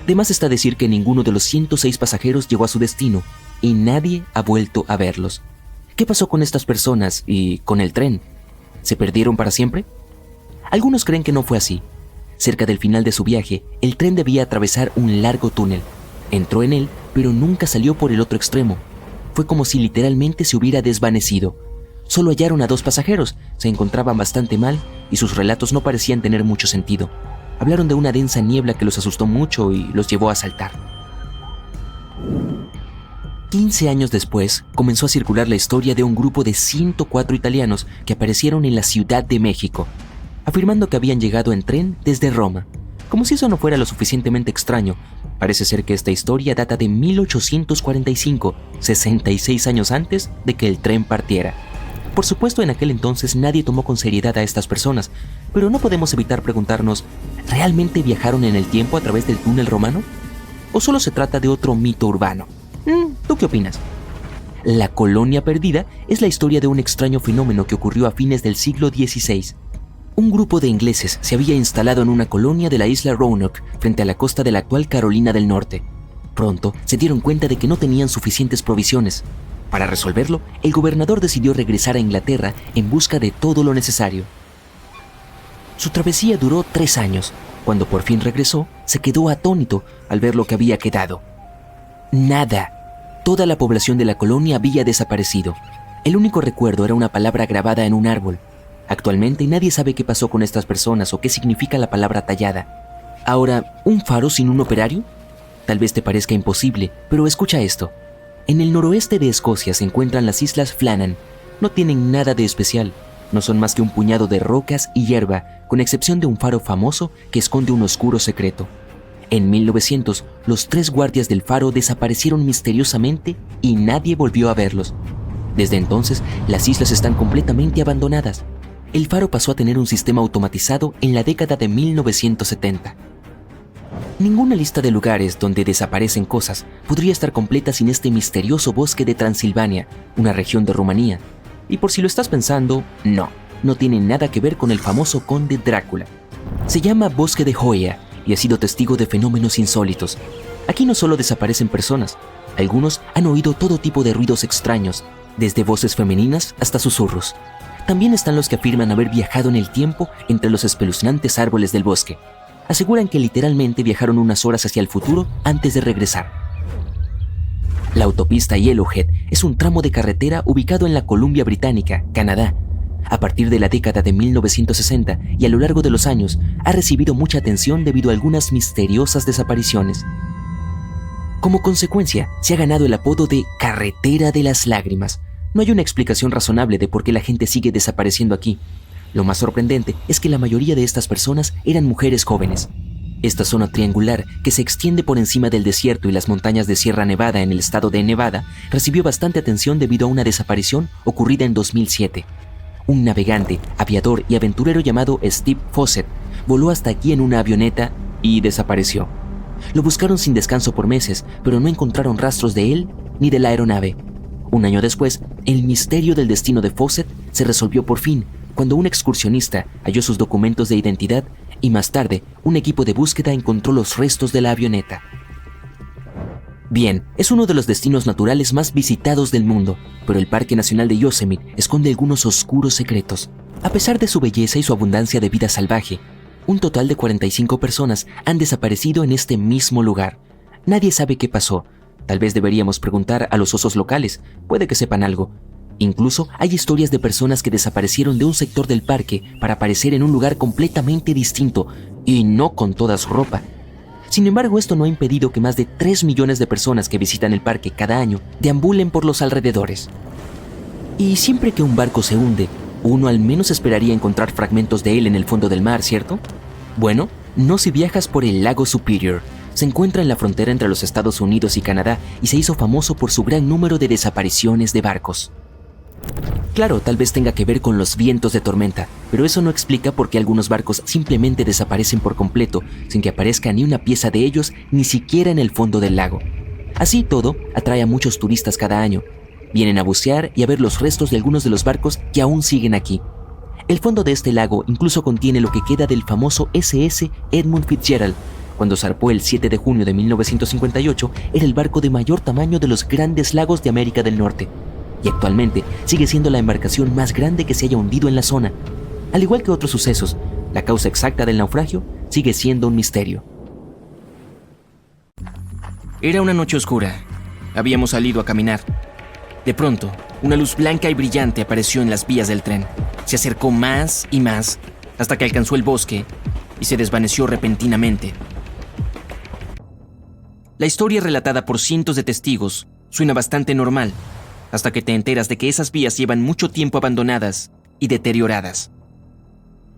De más está decir que ninguno de los 106 pasajeros llegó a su destino y nadie ha vuelto a verlos. ¿Qué pasó con estas personas y con el tren? ¿Se perdieron para siempre? Algunos creen que no fue así. Cerca del final de su viaje, el tren debía atravesar un largo túnel. Entró en él, pero nunca salió por el otro extremo. Fue como si literalmente se hubiera desvanecido. Solo hallaron a 2 pasajeros, se encontraban bastante mal y sus relatos no parecían tener mucho sentido. Hablaron de una densa niebla que los asustó mucho y los llevó a saltar. 15 años después, comenzó a circular la historia de un grupo de 104 italianos que aparecieron en la Ciudad de México, afirmando que habían llegado en tren desde Roma. Como si eso no fuera lo suficientemente extraño, parece ser que esta historia data de 1845, 66 años antes de que el tren partiera. Por supuesto, en aquel entonces nadie tomó con seriedad a estas personas, pero no podemos evitar preguntarnos, ¿realmente viajaron en el tiempo a través del túnel romano? ¿O solo se trata de otro mito urbano? ¿Tú qué opinas? La colonia perdida es la historia de un extraño fenómeno que ocurrió a fines del siglo XVI. Un grupo de ingleses se había instalado en una colonia de la isla Roanoke, frente a la costa de la actual Carolina del Norte. Pronto se dieron cuenta de que no tenían suficientes provisiones. Para resolverlo, el gobernador decidió regresar a Inglaterra en busca de todo lo necesario. Su travesía duró 3 años. Cuando por fin regresó, se quedó atónito al ver lo que había quedado. Nada. Toda la población de la colonia había desaparecido. El único recuerdo era una palabra grabada en un árbol. Actualmente nadie sabe qué pasó con estas personas o qué significa la palabra tallada. Ahora, ¿un faro sin un operario? Tal vez te parezca imposible, pero escucha esto. En el noroeste de Escocia se encuentran las Islas Flannan. No tienen nada de especial. No son más que un puñado de rocas y hierba, con excepción de un faro famoso que esconde un oscuro secreto. En 1900, los 3 guardias del faro desaparecieron misteriosamente y nadie volvió a verlos. Desde entonces, las islas están completamente abandonadas. El faro pasó a tener un sistema automatizado en la década de 1970. Ninguna lista de lugares donde desaparecen cosas podría estar completa sin este misterioso bosque de Transilvania, una región de Rumanía. Y por si lo estás pensando, no tiene nada que ver con el famoso conde Drácula. Se llama Bosque de Hoia y ha sido testigo de fenómenos insólitos. Aquí no solo desaparecen personas, algunos han oído todo tipo de ruidos extraños, desde voces femeninas hasta susurros. También están los que afirman haber viajado en el tiempo entre los espeluznantes árboles del bosque. Aseguran que literalmente viajaron unas horas hacia el futuro antes de regresar. La autopista Yellowhead es un tramo de carretera ubicado en la Columbia Británica, Canadá. A partir de la década de 1960 y a lo largo de los años, ha recibido mucha atención debido a algunas misteriosas desapariciones. Como consecuencia, se ha ganado el apodo de Carretera de las Lágrimas. No hay una explicación razonable de por qué la gente sigue desapareciendo aquí. Lo más sorprendente es que la mayoría de estas personas eran mujeres jóvenes. Esta zona triangular, que se extiende por encima del desierto y las montañas de Sierra Nevada en el estado de Nevada, recibió bastante atención debido a una desaparición ocurrida en 2007. Un navegante, aviador y aventurero llamado Steve Fossett voló hasta aquí en una avioneta y desapareció. Lo buscaron sin descanso por meses, pero no encontraron rastros de él ni de la aeronave. Un año después, el misterio del destino de Fossett se resolvió por fin, cuando un excursionista halló sus documentos de identidad y más tarde un equipo de búsqueda encontró los restos de la avioneta. Bien, es uno de los destinos naturales más visitados del mundo, pero el Parque Nacional de Yosemite esconde algunos oscuros secretos. A pesar de su belleza y su abundancia de vida salvaje, un total de 45 personas han desaparecido en este mismo lugar. Nadie sabe qué pasó. Tal vez deberíamos preguntar a los osos locales, puede que sepan algo. Incluso hay historias de personas que desaparecieron de un sector del parque para aparecer en un lugar completamente distinto y no con toda su ropa. Sin embargo, esto no ha impedido que más de 3 millones de personas que visitan el parque cada año deambulen por los alrededores. Y siempre que un barco se hunde, uno al menos esperaría encontrar fragmentos de él en el fondo del mar, ¿cierto? Bueno, no si viajas por el lago Superior. Se encuentra en la frontera entre los Estados Unidos y Canadá y se hizo famoso por su gran número de desapariciones de barcos. Claro, tal vez tenga que ver con los vientos de tormenta, pero eso no explica por qué algunos barcos simplemente desaparecen por completo, sin que aparezca ni una pieza de ellos, ni siquiera en el fondo del lago. Así todo, atrae a muchos turistas cada año. Vienen a bucear y a ver los restos de algunos de los barcos que aún siguen aquí. El fondo de este lago incluso contiene lo que queda del famoso SS Edmund Fitzgerald, Cuando zarpó el 7 de junio de 1958, era el barco de mayor tamaño de los Grandes Lagos de América del Norte, y actualmente sigue siendo la embarcación más grande que se haya hundido en la zona. Al igual que otros sucesos, la causa exacta del naufragio sigue siendo un misterio. Era una noche oscura. Habíamos salido a caminar. De pronto, una luz blanca y brillante apareció en las vías del tren. Se acercó más y más, hasta que alcanzó el bosque y se desvaneció repentinamente. La historia relatada por cientos de testigos suena bastante normal, hasta que te enteras de que esas vías llevan mucho tiempo abandonadas y deterioradas.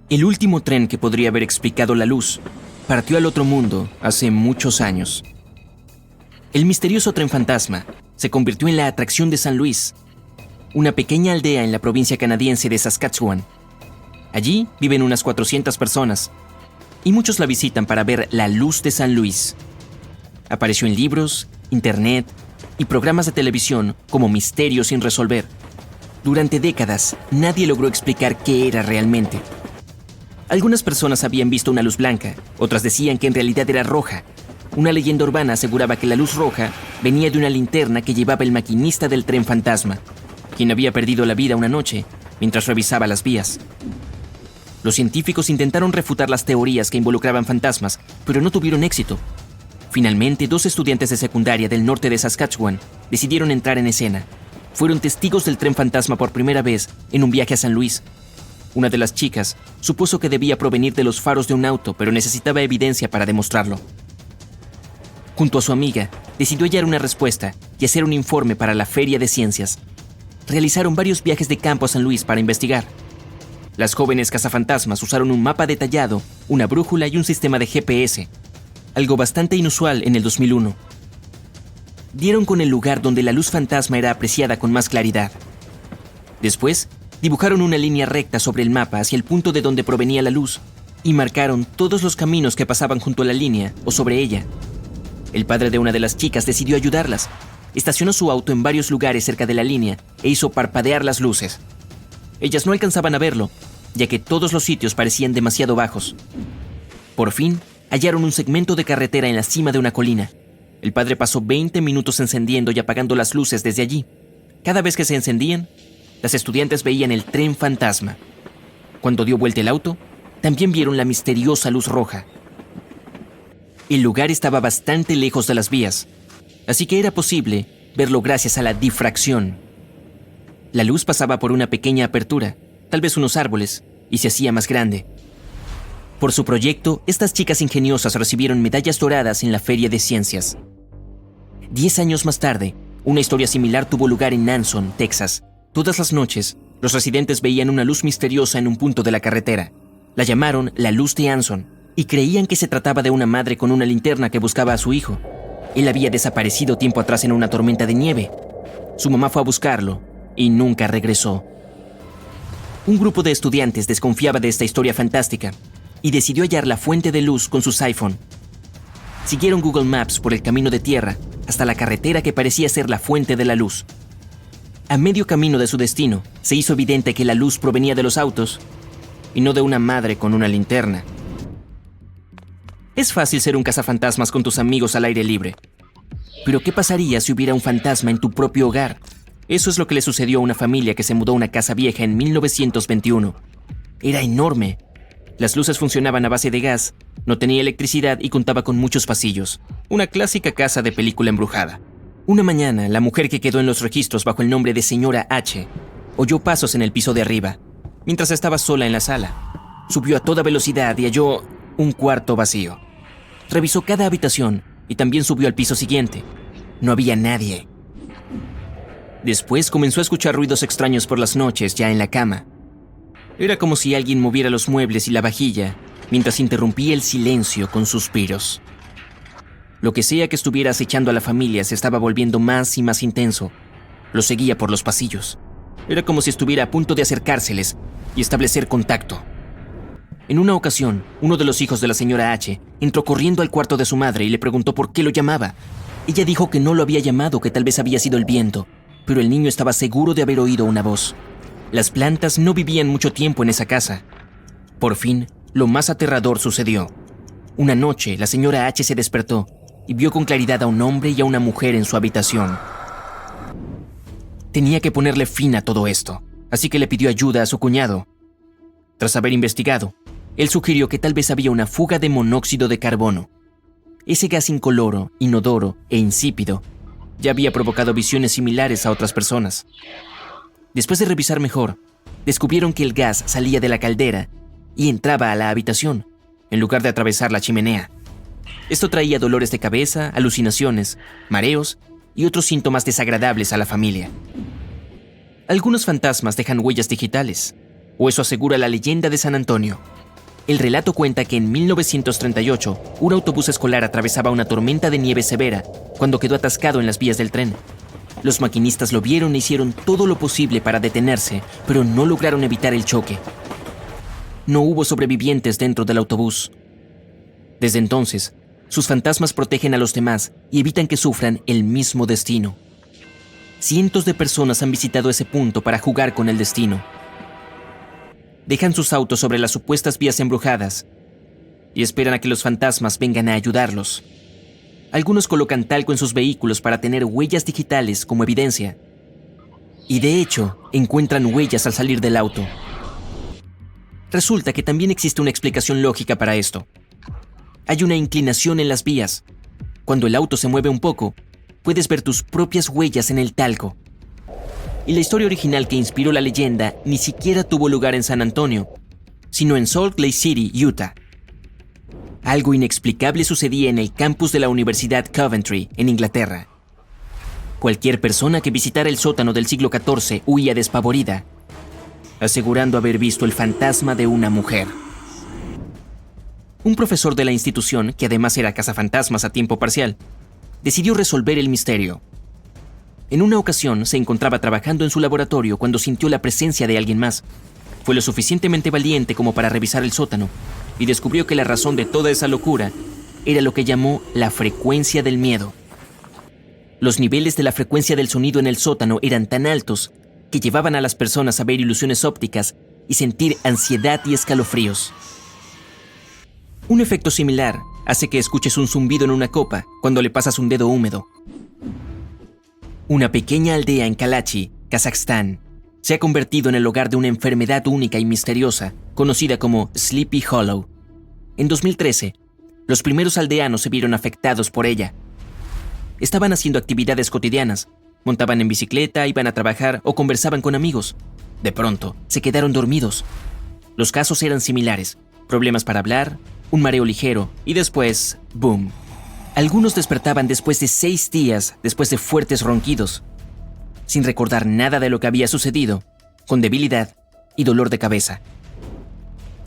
El último tren que podría haber explicado la luz partió al otro mundo hace muchos años. El misterioso tren fantasma se convirtió en la atracción de San Luis, una pequeña aldea en la provincia canadiense de Saskatchewan. Allí viven unas 400 personas y muchos la visitan para ver la luz de San Luis. Apareció en libros, internet y programas de televisión como Misterio sin resolver. Durante décadas, nadie logró explicar qué era realmente. Algunas personas habían visto una luz blanca, otras decían que en realidad era roja. Una leyenda urbana aseguraba que la luz roja venía de una linterna que llevaba el maquinista del tren fantasma, quien había perdido la vida una noche mientras revisaba las vías. Los científicos intentaron refutar las teorías que involucraban fantasmas, pero no tuvieron éxito. Finalmente, 2 estudiantes de secundaria del norte de Saskatchewan decidieron entrar en escena. Fueron testigos del tren fantasma por primera vez en un viaje a San Luis. Una de las chicas supuso que debía provenir de los faros de un auto, pero necesitaba evidencia para demostrarlo. Junto a su amiga, decidió hallar una respuesta y hacer un informe para la Feria de Ciencias. Realizaron varios viajes de campo a San Luis para investigar. Las jóvenes cazafantasmas usaron un mapa detallado, una brújula y un sistema de GPS, algo bastante inusual en el 2001. Dieron con el lugar donde la luz fantasma era apreciada con más claridad. Después, dibujaron una línea recta sobre el mapa hacia el punto de donde provenía la luz y marcaron todos los caminos que pasaban junto a la línea o sobre ella. El padre de una de las chicas decidió ayudarlas. Estacionó su auto en varios lugares cerca de la línea e hizo parpadear las luces. Ellas no alcanzaban a verlo, ya que todos los sitios parecían demasiado bajos. Por fin, hallaron un segmento de carretera en la cima de una colina. El padre pasó 20 minutos encendiendo y apagando las luces desde allí. Cada vez que se encendían, las estudiantes veían el tren fantasma. Cuando dio vuelta el auto, también vieron la misteriosa luz roja. El lugar estaba bastante lejos de las vías, así que era posible verlo gracias a la difracción. La luz pasaba por una pequeña apertura, tal vez unos árboles, y se hacía más grande. Por su proyecto, estas chicas ingeniosas recibieron medallas doradas en la Feria de Ciencias. 10 años más tarde, una historia similar tuvo lugar en Anson, Texas. Todas las noches, los residentes veían una luz misteriosa en un punto de la carretera. La llamaron la luz de Anson, y creían que se trataba de una madre con una linterna que buscaba a su hijo. Él había desaparecido tiempo atrás en una tormenta de nieve. Su mamá fue a buscarlo y nunca regresó. Un grupo de estudiantes desconfiaba de esta historia fantástica y decidió hallar la fuente de luz con sus iPhone. Siguieron Google Maps por el camino de tierra hasta la carretera que parecía ser la fuente de la luz. A medio camino de su destino, se hizo evidente que la luz provenía de los autos y no de una madre con una linterna. Es fácil ser un cazafantasmas con tus amigos al aire libre. Pero ¿qué pasaría si hubiera un fantasma en tu propio hogar? Eso es lo que le sucedió a una familia que se mudó a una casa vieja en 1921. Era enorme. Las luces funcionaban a base de gas, no tenía electricidad y contaba con muchos pasillos. Una clásica casa de película embrujada. Una mañana, la mujer que quedó en los registros bajo el nombre de Señora H oyó pasos en el piso de arriba, mientras estaba sola en la sala. Subió a toda velocidad y halló un cuarto vacío. Revisó cada habitación y también subió al piso siguiente. No había nadie. Después comenzó a escuchar ruidos extraños por las noches ya en la cama. Era como si alguien moviera los muebles y la vajilla mientras interrumpía el silencio con suspiros. Lo que sea que estuviera acechando a la familia se estaba volviendo más y más intenso. Lo seguía por los pasillos. Era como si estuviera a punto de acercárseles y establecer contacto. En una ocasión, uno de los hijos de la señora H entró corriendo al cuarto de su madre y le preguntó por qué lo llamaba. Ella dijo que no lo había llamado, que tal vez había sido el viento, pero el niño estaba seguro de haber oído una voz. Las plantas no vivían mucho tiempo en esa casa. Por fin, lo más aterrador sucedió. Una noche, la señora H se despertó y vio con claridad a un hombre y a una mujer en su habitación. Tenía que ponerle fin a todo esto, así que le pidió ayuda a su cuñado. Tras haber investigado, él sugirió que tal vez había una fuga de monóxido de carbono. Ese gas incoloro, inodoro e insípido ya había provocado visiones similares a otras personas. Después de revisar mejor, descubrieron que el gas salía de la caldera y entraba a la habitación, en lugar de atravesar la chimenea. Esto traía dolores de cabeza, alucinaciones, mareos y otros síntomas desagradables a la familia. Algunos fantasmas dejan huellas digitales, o eso asegura la leyenda de San Antonio. El relato cuenta que en 1938, un autobús escolar atravesaba una tormenta de nieve severa cuando quedó atascado en las vías del tren. Los maquinistas lo vieron e hicieron todo lo posible para detenerse, pero no lograron evitar el choque. No hubo sobrevivientes dentro del autobús. Desde entonces, sus fantasmas protegen a los demás y evitan que sufran el mismo destino. Cientos de personas han visitado ese punto para jugar con el destino. Dejan sus autos sobre las supuestas vías embrujadas y esperan a que los fantasmas vengan a ayudarlos. Algunos colocan talco en sus vehículos para tener huellas digitales como evidencia. Y de hecho, encuentran huellas al salir del auto. Resulta que también existe una explicación lógica para esto. Hay una inclinación en las vías. Cuando el auto se mueve un poco, puedes ver tus propias huellas en el talco. Y la historia original que inspiró la leyenda ni siquiera tuvo lugar en San Antonio, sino en Salt Lake City, Utah. Algo inexplicable sucedía en el campus de la Universidad Coventry, en Inglaterra. Cualquier persona que visitara el sótano del siglo XIV huía despavorida, asegurando haber visto el fantasma de una mujer. Un profesor de la institución, que además era cazafantasmas a tiempo parcial, decidió resolver el misterio. En una ocasión se encontraba trabajando en su laboratorio cuando sintió la presencia de alguien más. Fue lo suficientemente valiente como para revisar el sótano y descubrió que la razón de toda esa locura era lo que llamó la frecuencia del miedo. Los niveles de la frecuencia del sonido en el sótano eran tan altos que llevaban a las personas a ver ilusiones ópticas y sentir ansiedad y escalofríos. Un efecto similar hace que escuches un zumbido en una copa cuando le pasas un dedo húmedo. Una pequeña aldea en Kalachi, Kazajstán, se ha convertido en el hogar de una enfermedad única y misteriosa, conocida como Sleepy Hollow. En 2013, los primeros aldeanos se vieron afectados por ella. Estaban haciendo actividades cotidianas, montaban en bicicleta, iban a trabajar o conversaban con amigos. De pronto, se quedaron dormidos. Los casos eran similares: problemas para hablar, un mareo ligero y después, ¡boom! Algunos despertaban después de 6 días, después de fuertes ronquidos, sin recordar nada de lo que había sucedido, con debilidad y dolor de cabeza.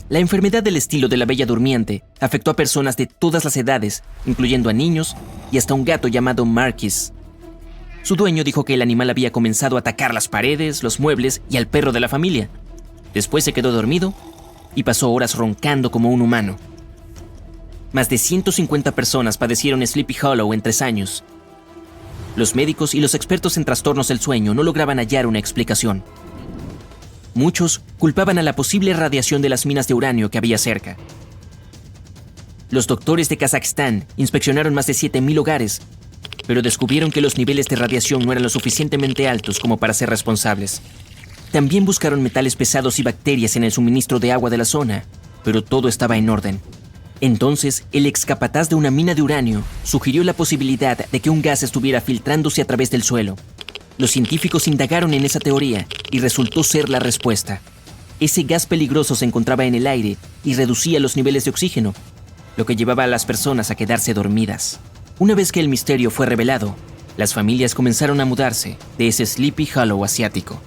La enfermedad del estilo de la Bella Durmiente afectó a personas de todas las edades, incluyendo a niños y hasta un gato llamado Marquis. Su dueño dijo que el animal había comenzado a atacar las paredes, los muebles y al perro de la familia. Después se quedó dormido y pasó horas roncando como un humano. Más de 150 personas padecieron Sleepy Hollow en 3 años. Los médicos y los expertos en trastornos del sueño no lograban hallar una explicación. Muchos culpaban a la posible radiación de las minas de uranio que había cerca. Los doctores de Kazajstán inspeccionaron más de 7,000 hogares, pero descubrieron que los niveles de radiación no eran lo suficientemente altos como para ser responsables. También buscaron metales pesados y bacterias en el suministro de agua de la zona, pero todo estaba en orden. Entonces, el excapataz de una mina de uranio sugirió la posibilidad de que un gas estuviera filtrándose a través del suelo. Los científicos indagaron en esa teoría y resultó ser la respuesta. Ese gas peligroso se encontraba en el aire y reducía los niveles de oxígeno, lo que llevaba a las personas a quedarse dormidas. Una vez que el misterio fue revelado, las familias comenzaron a mudarse de ese Sleepy Hollow asiático.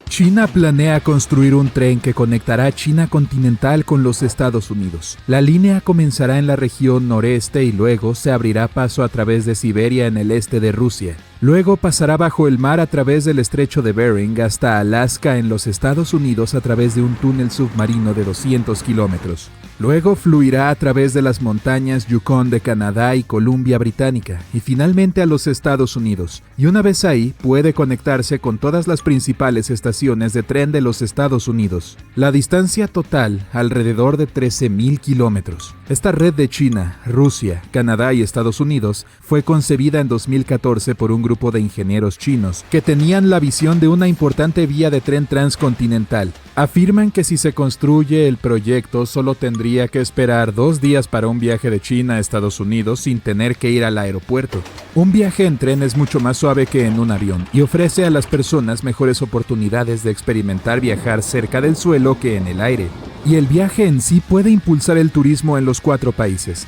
China planea construir un tren que conectará China continental con los Estados Unidos. La línea comenzará en la región noreste y luego se abrirá paso a través de Siberia en el este de Rusia. Luego pasará bajo el mar a través del estrecho de Bering hasta Alaska en los Estados Unidos a través de un túnel submarino de 200 kilómetros. Luego fluirá a través de las montañas Yukon de Canadá y Columbia Británica y finalmente a los Estados Unidos. Y una vez ahí, puede conectarse con todas las principales estaciones de tren de los Estados Unidos. La distancia total, alrededor de 13,000 kilómetros. Esta red de China, Rusia, Canadá y Estados Unidos fue concebida en 2014 por un grupo de ingenieros chinos que tenían la visión de una importante vía de tren transcontinental. Afirman que si se construye el proyecto solo tendría que esperar 2 días para un viaje de China a Estados Unidos sin tener que ir al aeropuerto. Un viaje en tren es mucho más suave que en un avión y ofrece a las personas mejores oportunidades de experimentar viajar cerca del suelo que en el aire. Y el viaje en sí puede impulsar el turismo en los 4 países.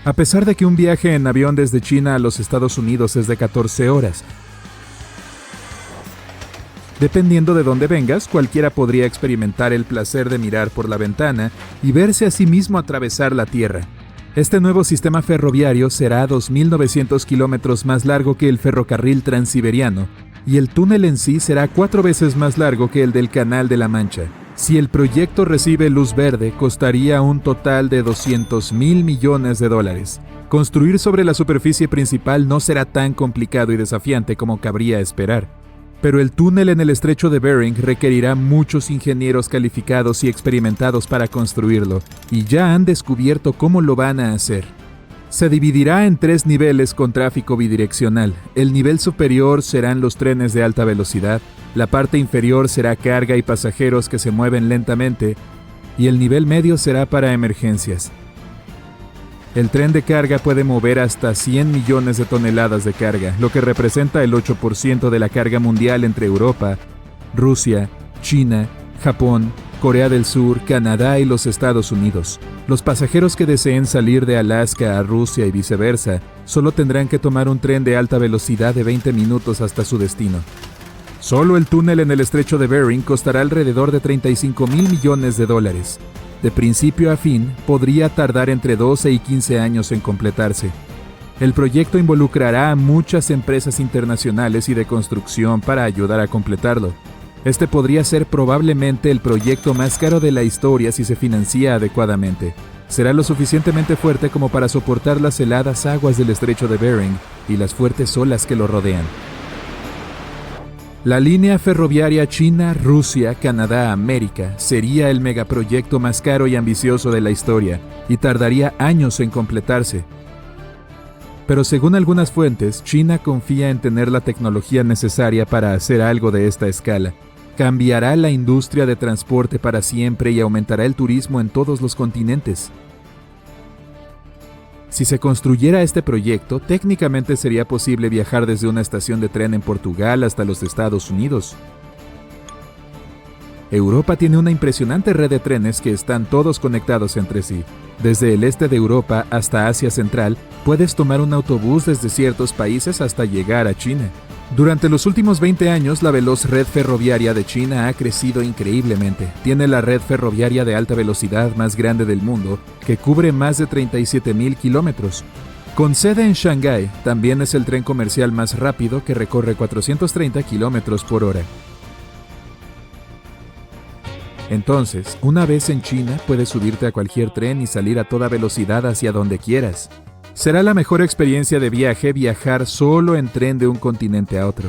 A pesar de que un viaje en avión desde China a los Estados Unidos es de 14 horas, dependiendo de dónde vengas, cualquiera podría experimentar el placer de mirar por la ventana y verse a sí mismo atravesar la Tierra. Este nuevo sistema ferroviario será 2.900 kilómetros más largo que el ferrocarril transiberiano, y el túnel en sí será 4 veces más largo que el del Canal de la Mancha. Si el proyecto recibe luz verde, costaría un total de $200,000 millones. Construir sobre la superficie principal no será tan complicado y desafiante como cabría esperar. Pero el túnel en el estrecho de Bering requerirá muchos ingenieros calificados y experimentados para construirlo, y ya han descubierto cómo lo van a hacer. Se dividirá en 3 niveles con tráfico bidireccional. El nivel superior serán los trenes de alta velocidad, la parte inferior será carga y pasajeros que se mueven lentamente, y el nivel medio será para emergencias. El tren de carga puede mover hasta 100 millones de toneladas de carga, lo que representa el 8% de la carga mundial entre Europa, Rusia, China, Japón, Corea del Sur, Canadá y los Estados Unidos. Los pasajeros que deseen salir de Alaska a Rusia y viceversa, solo tendrán que tomar un tren de alta velocidad de 20 minutos hasta su destino. Solo el túnel en el estrecho de Bering costará alrededor de $35,000 millones. De principio a fin, podría tardar entre 12 y 15 años en completarse. El proyecto involucrará a muchas empresas internacionales y de construcción para ayudar a completarlo. Este podría ser probablemente el proyecto más caro de la historia si se financia adecuadamente. Será lo suficientemente fuerte como para soportar las heladas aguas del estrecho de Bering y las fuertes olas que lo rodean. La línea ferroviaria China-Rusia-Canadá-América sería el megaproyecto más caro y ambicioso de la historia y tardaría años en completarse. Pero según algunas fuentes, China confía en tener la tecnología necesaria para hacer algo de esta escala. Cambiará la industria de transporte para siempre y aumentará el turismo en todos los continentes. Si se construyera este proyecto, técnicamente sería posible viajar desde una estación de tren en Portugal hasta los Estados Unidos. Europa tiene una impresionante red de trenes que están todos conectados entre sí. Desde el este de Europa hasta Asia Central, puedes tomar un autobús desde ciertos países hasta llegar a China. Durante los últimos 20 años, la veloz red ferroviaria de China ha crecido increíblemente. Tiene la red ferroviaria de alta velocidad más grande del mundo, que cubre más de 37,000 kilómetros. Con sede en Shanghái, también es el tren comercial más rápido que recorre 430 kilómetros por hora. Entonces, una vez en China, puedes subirte a cualquier tren y salir a toda velocidad hacia donde quieras. Será la mejor experiencia de viaje viajar solo en tren de un continente a otro.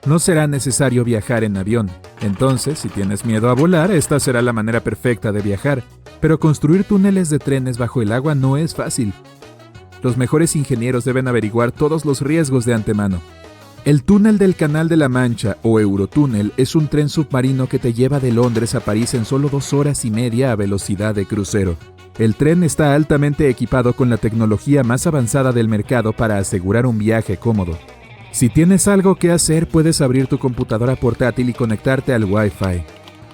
No será necesario viajar en avión. Entonces, si tienes miedo a volar, esta será la manera perfecta de viajar. Pero construir túneles de trenes bajo el agua no es fácil. Los mejores ingenieros deben averiguar todos los riesgos de antemano. El túnel del Canal de la Mancha, o Eurotúnel, es un tren submarino que te lleva de Londres a París en solo 2 horas y media a velocidad de crucero. El tren está altamente equipado con la tecnología más avanzada del mercado para asegurar un viaje cómodo. Si tienes algo que hacer, puedes abrir tu computadora portátil y conectarte al Wi-Fi.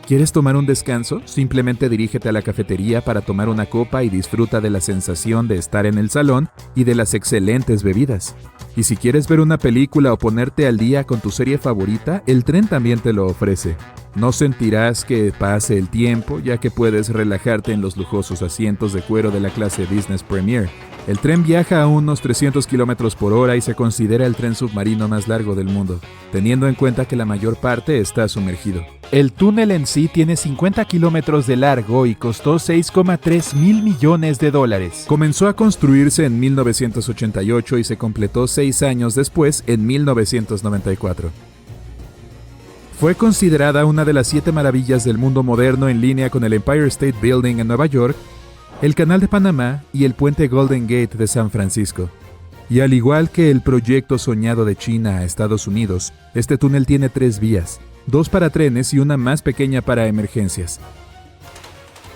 ¿Quieres tomar un descanso? Simplemente dirígete a la cafetería para tomar una copa y disfruta de la sensación de estar en el salón y de las excelentes bebidas. Y si quieres ver una película o ponerte al día con tu serie favorita, el tren también te lo ofrece. No sentirás que pase el tiempo, ya que puedes relajarte en los lujosos asientos de cuero de la clase Business Premier. El tren viaja a unos 300 km por hora y se considera el tren submarino más largo del mundo, teniendo en cuenta que la mayor parte está sumergido. El túnel en sí tiene 50 kilómetros de largo y costó $6,3 mil millones. Comenzó a construirse en 1988 y se completó 6 años después, en 1994. Fue considerada una de las 7 maravillas del mundo moderno en línea con el Empire State Building en Nueva York, el Canal de Panamá y el puente Golden Gate de San Francisco. Y al igual que el proyecto soñado de China a Estados Unidos, este túnel tiene 3 vías, 2 para trenes y una más pequeña para emergencias.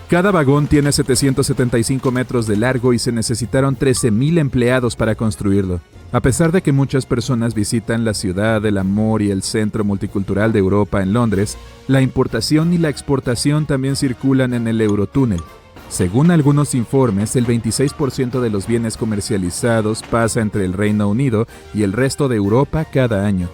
Cada vagón tiene 775 metros de largo y se necesitaron 13,000 empleados para construirlo. A pesar de que muchas personas visitan la ciudad del amor y el centro multicultural de Europa en Londres, la importación y la exportación también circulan en el Eurotúnel. Según algunos informes, el 26% de los bienes comercializados pasa entre el Reino Unido y el resto de Europa cada año.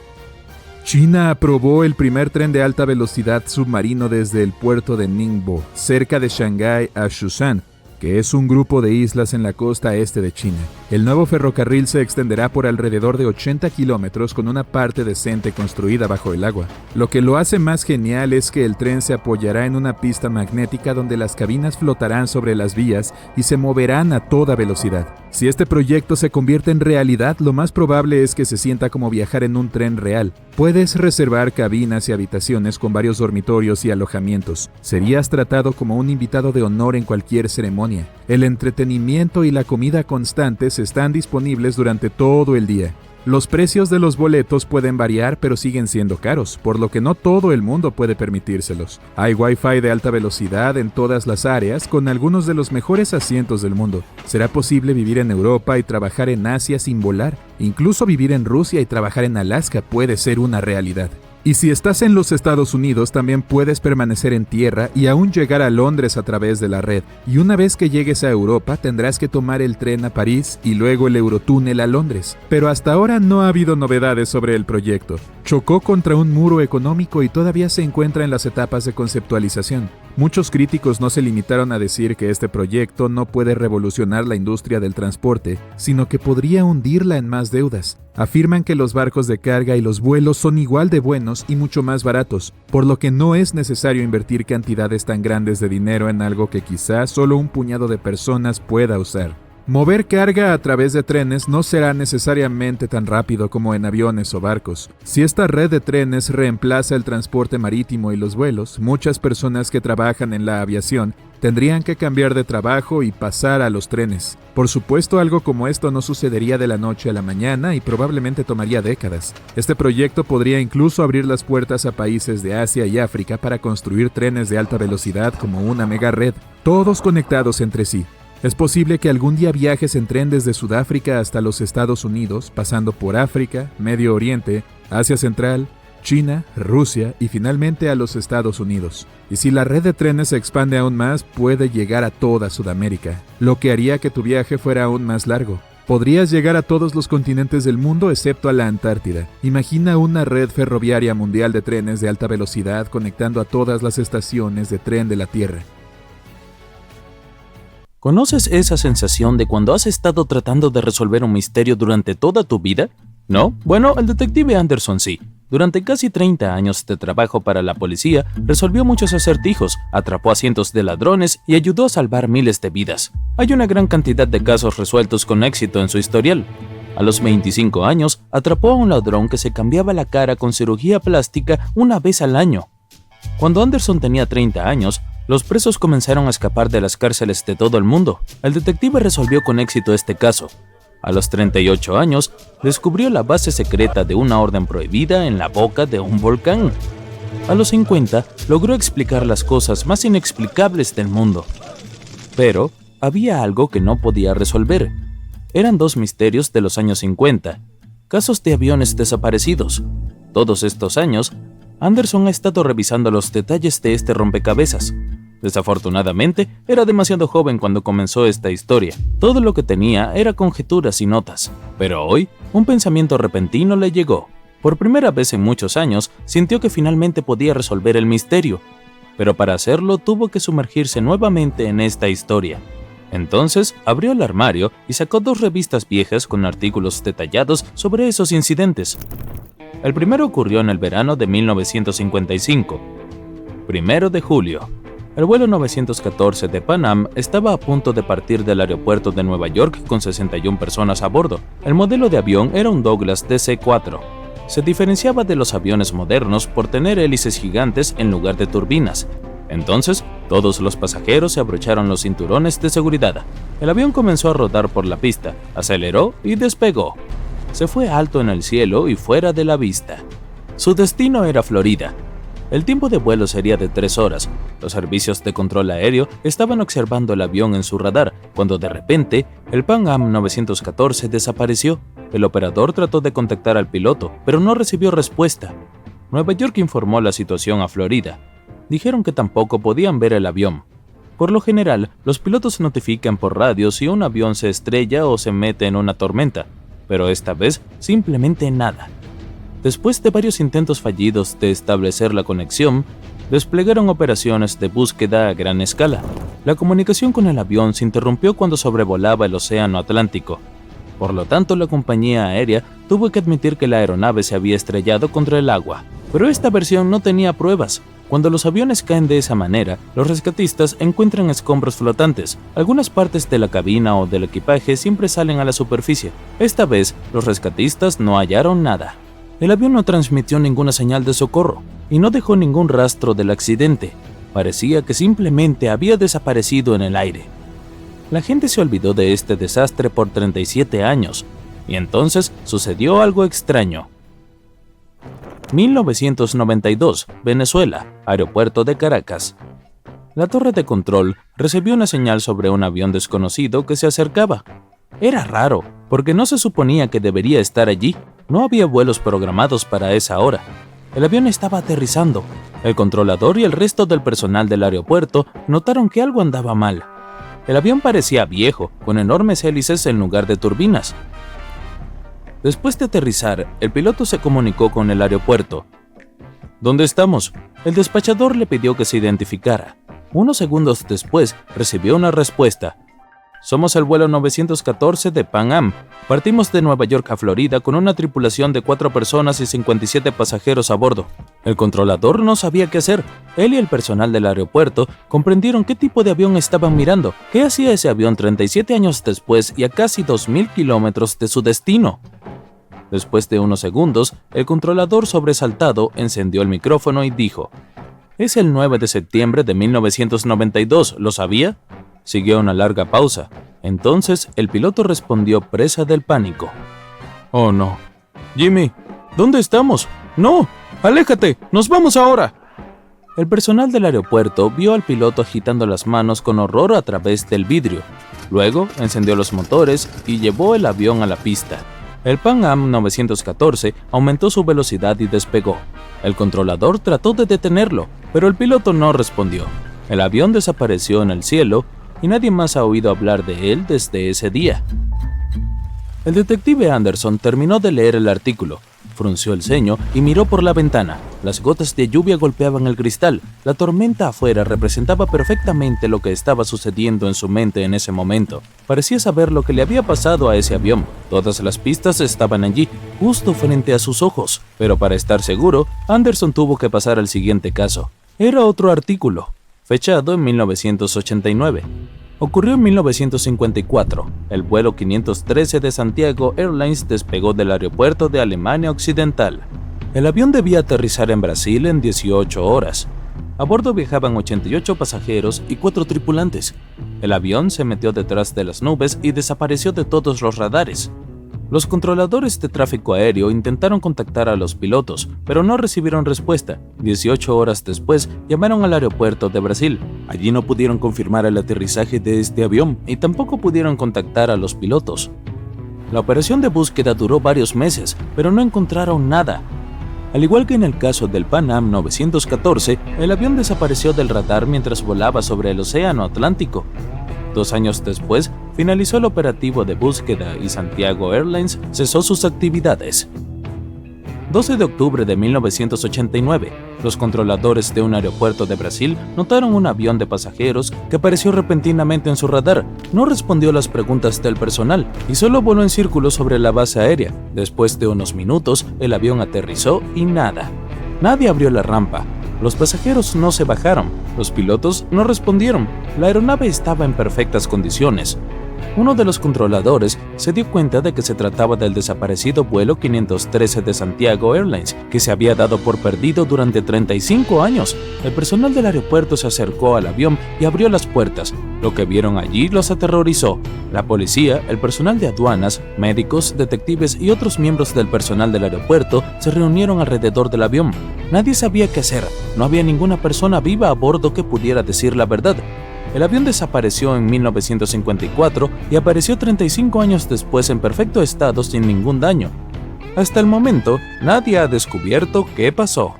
China aprobó el primer tren de alta velocidad submarino desde el puerto de Ningbo, cerca de Shanghái a Shushan, que es un grupo de islas en la costa este de China. El nuevo ferrocarril se extenderá por alrededor de 80 kilómetros con una parte decente construida bajo el agua. Lo que lo hace más genial es que el tren se apoyará en una pista magnética donde las cabinas flotarán sobre las vías y se moverán a toda velocidad. Si este proyecto se convierte en realidad, lo más probable es que se sienta como viajar en un tren real. Puedes reservar cabinas y habitaciones con varios dormitorios y alojamientos. Serías tratado como un invitado de honor en cualquier ceremonia. El entretenimiento y la comida constantes están disponibles durante todo el día. Los precios de los boletos pueden variar, pero siguen siendo caros, por lo que no todo el mundo puede permitírselos. Hay Wi-Fi de alta velocidad en todas las áreas, con algunos de los mejores asientos del mundo. Será posible vivir en Europa y trabajar en Asia sin volar. Incluso vivir en Rusia y trabajar en Alaska puede ser una realidad. Y si estás en los Estados Unidos, también puedes permanecer en tierra y aún llegar a Londres a través de la red. Y una vez que llegues a Europa, tendrás que tomar el tren a París y luego el Eurotúnel a Londres. Pero hasta ahora no ha habido novedades sobre el proyecto. Chocó contra un muro económico y todavía se encuentra en las etapas de conceptualización. Muchos críticos no se limitaron a decir que este proyecto no puede revolucionar la industria del transporte, sino que podría hundirla en más deudas. Afirman que los barcos de carga y los vuelos son igual de buenos y mucho más baratos, por lo que no es necesario invertir cantidades tan grandes de dinero en algo que quizás solo un puñado de personas pueda usar. Mover carga a través de trenes no será necesariamente tan rápido como en aviones o barcos. Si esta red de trenes reemplaza el transporte marítimo y los vuelos, muchas personas que trabajan en la aviación tendrían que cambiar de trabajo y pasar a los trenes. Por supuesto, algo como esto no sucedería de la noche a la mañana y probablemente tomaría décadas. Este proyecto podría incluso abrir las puertas a países de Asia y África para construir trenes de alta velocidad como una mega red, todos conectados entre sí. Es posible que algún día viajes en tren desde Sudáfrica hasta los Estados Unidos, pasando por África, Medio Oriente, Asia Central, China, Rusia y finalmente a los Estados Unidos. Y si la red de trenes se expande aún más, puede llegar a toda Sudamérica, lo que haría que tu viaje fuera aún más largo. Podrías llegar a todos los continentes del mundo excepto a la Antártida. Imagina una red ferroviaria mundial de trenes de alta velocidad conectando a todas las estaciones de tren de la Tierra. ¿Conoces esa sensación de cuando has estado tratando de resolver un misterio durante toda tu vida? ¿No? Bueno, el detective Anderson sí. Durante casi 30 años de trabajo para la policía, resolvió muchos acertijos, atrapó a cientos de ladrones y ayudó a salvar miles de vidas. Hay una gran cantidad de casos resueltos con éxito en su historial. A los 25 años, atrapó a un ladrón que se cambiaba la cara con cirugía plástica una vez al año. Cuando Anderson tenía 30 años, los presos comenzaron a escapar de las cárceles de todo el mundo. El detective resolvió con éxito este caso. A los 38 años, descubrió la base secreta de una orden prohibida en la boca de un volcán. A los 50, logró explicar las cosas más inexplicables del mundo. Pero había algo que no podía resolver. Eran 2 misterios de los años 50, casos de aviones desaparecidos. Todos estos años, Anderson ha estado revisando los detalles de este rompecabezas. Desafortunadamente, era demasiado joven cuando comenzó esta historia. Todo lo que tenía era conjeturas y notas. Pero hoy, un pensamiento repentino le llegó. Por primera vez en muchos años, sintió que finalmente podía resolver el misterio. Pero para hacerlo, tuvo que sumergirse nuevamente en esta historia. Entonces abrió el armario y sacó 2 revistas viejas con artículos detallados sobre esos incidentes. El primero ocurrió en el verano de 1955. 1 de julio. El vuelo 914 de Pan Am estaba a punto de partir del aeropuerto de Nueva York con 61 personas a bordo. El modelo de avión era un Douglas DC-4. Se diferenciaba de los aviones modernos por tener hélices gigantes en lugar de turbinas. Entonces, todos los pasajeros se abrocharon los cinturones de seguridad. El avión comenzó a rodar por la pista, aceleró y despegó. Se fue alto en el cielo y fuera de la vista. Su destino era Florida. El tiempo de vuelo sería de 3 horas. Los servicios de control aéreo estaban observando el avión en su radar, cuando de repente, el Pan Am 914 desapareció. El operador trató de contactar al piloto, pero no recibió respuesta. Nueva York informó la situación a Florida. Dijeron que tampoco podían ver el avión. Por lo general, los pilotos notifican por radio si un avión se estrella o se mete en una tormenta, pero esta vez simplemente nada. Después de varios intentos fallidos de establecer la conexión, desplegaron operaciones de búsqueda a gran escala. La comunicación con el avión se interrumpió cuando sobrevolaba el Océano Atlántico. Por lo tanto, la compañía aérea tuvo que admitir que la aeronave se había estrellado contra el agua. Pero esta versión no tenía pruebas. Cuando los aviones caen de esa manera, los rescatistas encuentran escombros flotantes. Algunas partes de la cabina o del equipaje siempre salen a la superficie. Esta vez, los rescatistas no hallaron nada. El avión no transmitió ninguna señal de socorro y no dejó ningún rastro del accidente. Parecía que simplemente había desaparecido en el aire. La gente se olvidó de este desastre por 37 años, y entonces sucedió algo extraño. 1992, Venezuela, aeropuerto de Caracas. La torre de control recibió una señal sobre un avión desconocido que se acercaba. Era raro, porque no se suponía que debería estar allí. No había vuelos programados para esa hora. El avión estaba aterrizando. El controlador y el resto del personal del aeropuerto notaron que algo andaba mal. El avión parecía viejo, con enormes hélices en lugar de turbinas. Después de aterrizar, el piloto se comunicó con el aeropuerto. ¿Dónde estamos? El despachador le pidió que se identificara. Unos segundos después, recibió una respuesta. Somos el vuelo 914 de Pan Am. Partimos de Nueva York a Florida con una tripulación de 4 personas y 57 pasajeros a bordo. El controlador no sabía qué hacer. Él y el personal del aeropuerto comprendieron qué tipo de avión estaban mirando. ¿Qué hacía ese avión 37 años después y a casi 2.000 kilómetros de su destino? Después de unos segundos, el controlador sobresaltado encendió el micrófono y dijo: «Es el 9 de septiembre de 1992, ¿lo sabía?». Siguió una larga pausa. Entonces, el piloto respondió presa del pánico. «Oh, no. Jimmy, ¿dónde estamos? ¡No! ¡Aléjate! ¡Nos vamos ahora!». El personal del aeropuerto vio al piloto agitando las manos con horror a través del vidrio. Luego, encendió los motores y llevó el avión a la pista. El Pan Am 914 aumentó su velocidad y despegó. El controlador trató de detenerlo, pero el piloto no respondió. El avión desapareció en el cielo y nadie más ha oído hablar de él desde ese día. El detective Anderson terminó de leer el artículo, frunció el ceño y miró por la ventana. Las gotas de lluvia golpeaban el cristal. La tormenta afuera representaba perfectamente lo que estaba sucediendo en su mente en ese momento. Parecía saber lo que le había pasado a ese avión. Todas las pistas estaban allí, justo frente a sus ojos. Pero para estar seguro, Anderson tuvo que pasar al siguiente caso. Era otro artículo, fechado en 1989. Ocurrió en 1954. El vuelo 513 de Santiago Airlines despegó del aeropuerto de Alemania Occidental. El avión debía aterrizar en Brasil en 18 horas. A bordo viajaban 88 pasajeros y 4 tripulantes. El avión se metió detrás de las nubes y desapareció de todos los radares. Los controladores de tráfico aéreo intentaron contactar a los pilotos, pero no recibieron respuesta. 18 horas después, llamaron al aeropuerto de Brasil. Allí no pudieron confirmar el aterrizaje de este avión y tampoco pudieron contactar a los pilotos. La operación de búsqueda duró varios meses, pero no encontraron nada. Al igual que en el caso del Pan Am 914, el avión desapareció del radar mientras volaba sobre el Océano Atlántico. 2 años después, finalizó el operativo de búsqueda y Santiago Airlines cesó sus actividades. 12 de octubre de 1989, los controladores de un aeropuerto de Brasil notaron un avión de pasajeros que apareció repentinamente en su radar. No respondió a las preguntas del personal y solo voló en círculo sobre la base aérea. Después de unos minutos, el avión aterrizó y nada. Nadie abrió la rampa. Los pasajeros no se bajaron. Los pilotos no respondieron. La aeronave estaba en perfectas condiciones. Uno de los controladores se dio cuenta de que se trataba del desaparecido vuelo 513 de Santiago Airlines, que se había dado por perdido durante 35 años. El personal del aeropuerto se acercó al avión y abrió las puertas. Lo que vieron allí los aterrorizó. La policía, el personal de aduanas, médicos, detectives y otros miembros del personal del aeropuerto se reunieron alrededor del avión. Nadie sabía qué hacer. No había ninguna persona viva a bordo que pudiera decir la verdad. El avión desapareció en 1954 y apareció 35 años después en perfecto estado sin ningún daño. Hasta el momento, nadie ha descubierto qué pasó.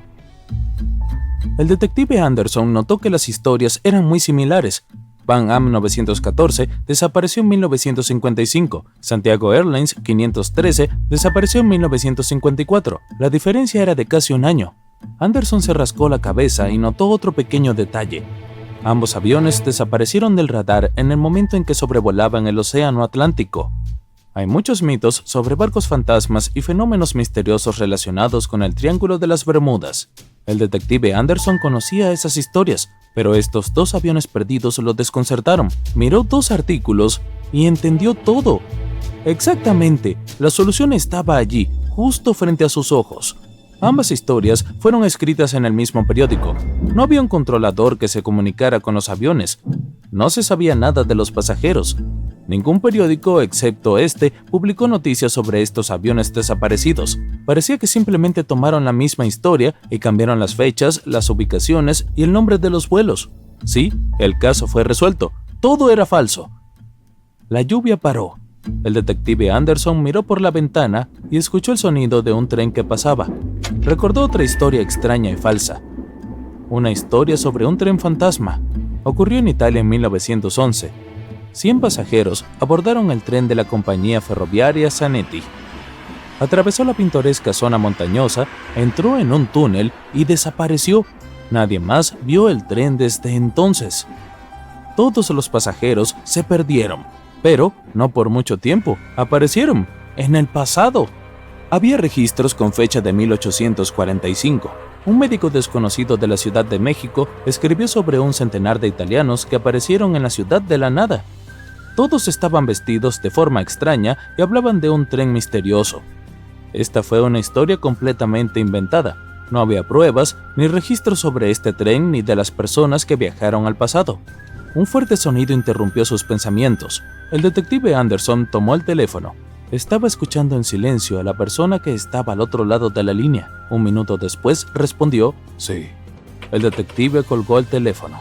El detective Anderson notó que las historias eran muy similares. Pan Am 914 desapareció en 1955, Santiago Airlines 513 desapareció en 1954. La diferencia era de casi un año. Anderson se rascó la cabeza y notó otro pequeño detalle. Ambos aviones desaparecieron del radar en el momento en que sobrevolaban el Océano Atlántico. Hay muchos mitos sobre barcos fantasmas y fenómenos misteriosos relacionados con el Triángulo de las Bermudas. El detective Anderson conocía esas historias, pero estos dos aviones perdidos lo desconcertaron. Miró 2 artículos y entendió todo. Exactamente, la solución estaba allí, justo frente a sus ojos. Ambas historias fueron escritas en el mismo periódico. No había un controlador que se comunicara con los aviones. No se sabía nada de los pasajeros. Ningún periódico, excepto este, publicó noticias sobre estos aviones desaparecidos. Parecía que simplemente tomaron la misma historia y cambiaron las fechas, las ubicaciones y el nombre de los vuelos. Sí, el caso fue resuelto. Todo era falso. La lluvia paró. El detective Anderson miró por la ventana y escuchó el sonido de un tren que pasaba. Recordó otra historia extraña y falsa. Una historia sobre un tren fantasma. Ocurrió en Italia en 1911. 100 pasajeros abordaron el tren de la compañía ferroviaria Zanetti. Atravesó la pintoresca zona montañosa, entró en un túnel y desapareció. Nadie más vio el tren desde entonces. Todos los pasajeros se perdieron. Pero, no por mucho tiempo, aparecieron en el pasado. Había registros con fecha de 1845. Un médico desconocido de la Ciudad de México escribió sobre un centenar de italianos que aparecieron en la ciudad de la nada. Todos estaban vestidos de forma extraña y hablaban de un tren misterioso. Esta fue una historia completamente inventada. No había pruebas ni registros sobre este tren ni de las personas que viajaron al pasado. Un fuerte sonido interrumpió sus pensamientos. El detective Anderson tomó el teléfono. Estaba escuchando en silencio a la persona que estaba al otro lado de la línea. Un minuto después respondió, «Sí». El detective colgó el teléfono.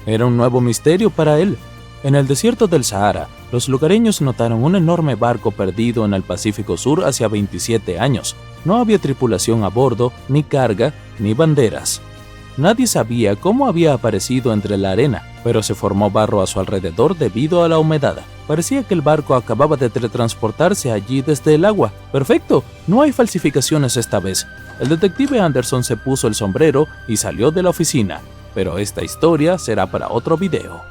Era un nuevo misterio para él. En el desierto del Sahara, los lugareños notaron un enorme barco perdido en el Pacífico Sur hacia 27 años. No había tripulación a bordo, ni carga, ni banderas. Nadie sabía cómo había aparecido entre la arena, pero se formó barro a su alrededor debido a la humedad. Parecía que el barco acababa de teletransportarse allí desde el agua. ¡Perfecto! No hay falsificaciones esta vez. El detective Anderson se puso el sombrero y salió de la oficina. Pero esta historia será para otro video.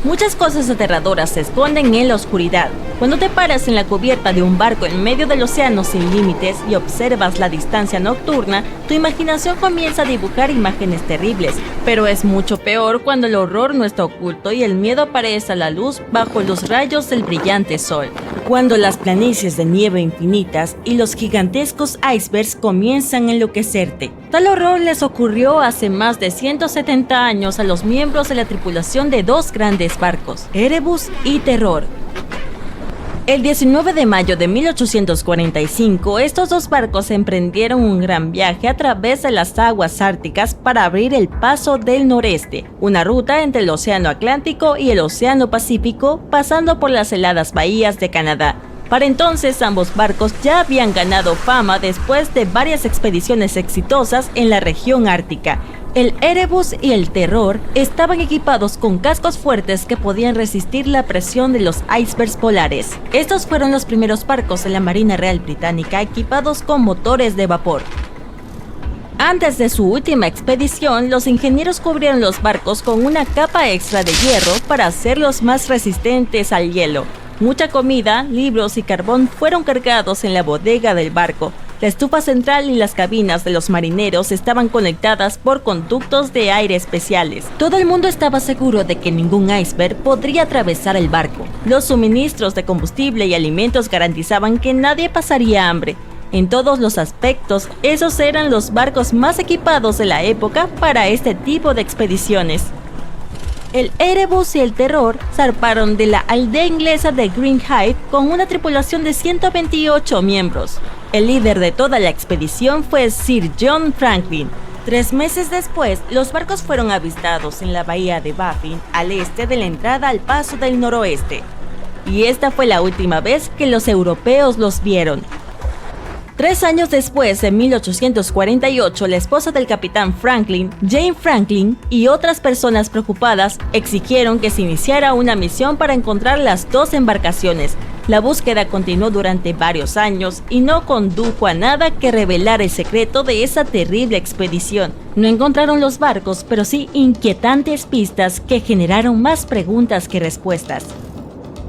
Muchas cosas aterradoras se esconden en la oscuridad. Cuando te paras en la cubierta de un barco en medio del océano sin límites y observas la distancia nocturna, tu imaginación comienza a dibujar imágenes terribles. Pero es mucho peor cuando el horror no está oculto y el miedo aparece a la luz bajo los rayos del brillante sol. Cuando las planicies de nieve infinitas y los gigantescos icebergs comienzan a enloquecerte. Tal horror les ocurrió hace más de 170 años a los miembros de la tripulación de 2 grandes barcos, Erebus y Terror. El 19 de mayo de 1845, estos 2 barcos emprendieron un gran viaje a través de las aguas árticas para abrir el Paso del Noreste, una ruta entre el Océano Atlántico y el Océano Pacífico, pasando por las heladas bahías de Canadá. Para entonces, ambos barcos ya habían ganado fama después de varias expediciones exitosas en la región ártica. El Erebus y el Terror estaban equipados con cascos fuertes que podían resistir la presión de los icebergs polares. Estos fueron los primeros barcos de la Marina Real Británica equipados con motores de vapor. Antes de su última expedición, los ingenieros cubrieron los barcos con una capa extra de hierro para hacerlos más resistentes al hielo. Mucha comida, libros y carbón fueron cargados en la bodega del barco. La estufa central y las cabinas de los marineros estaban conectadas por conductos de aire especiales. Todo el mundo estaba seguro de que ningún iceberg podría atravesar el barco. Los suministros de combustible y alimentos garantizaban que nadie pasaría hambre. En todos los aspectos, esos eran los barcos más equipados de la época para este tipo de expediciones. El Erebus y el Terror zarparon de la aldea inglesa de Greenhithe con una tripulación de 128 miembros. El líder de toda la expedición fue Sir John Franklin. 3 meses después, los barcos fueron avistados en la bahía de Baffin, al este de la entrada al Paso del Noroeste. Y esta fue la última vez que los europeos los vieron. 3 años después, en 1848, la esposa del capitán Franklin, Jane Franklin, y otras personas preocupadas exigieron que se iniciara una misión para encontrar las 2 embarcaciones. La búsqueda continuó durante varios años y no condujo a nada que revelar el secreto de esa terrible expedición. No encontraron los barcos, pero sí inquietantes pistas que generaron más preguntas que respuestas.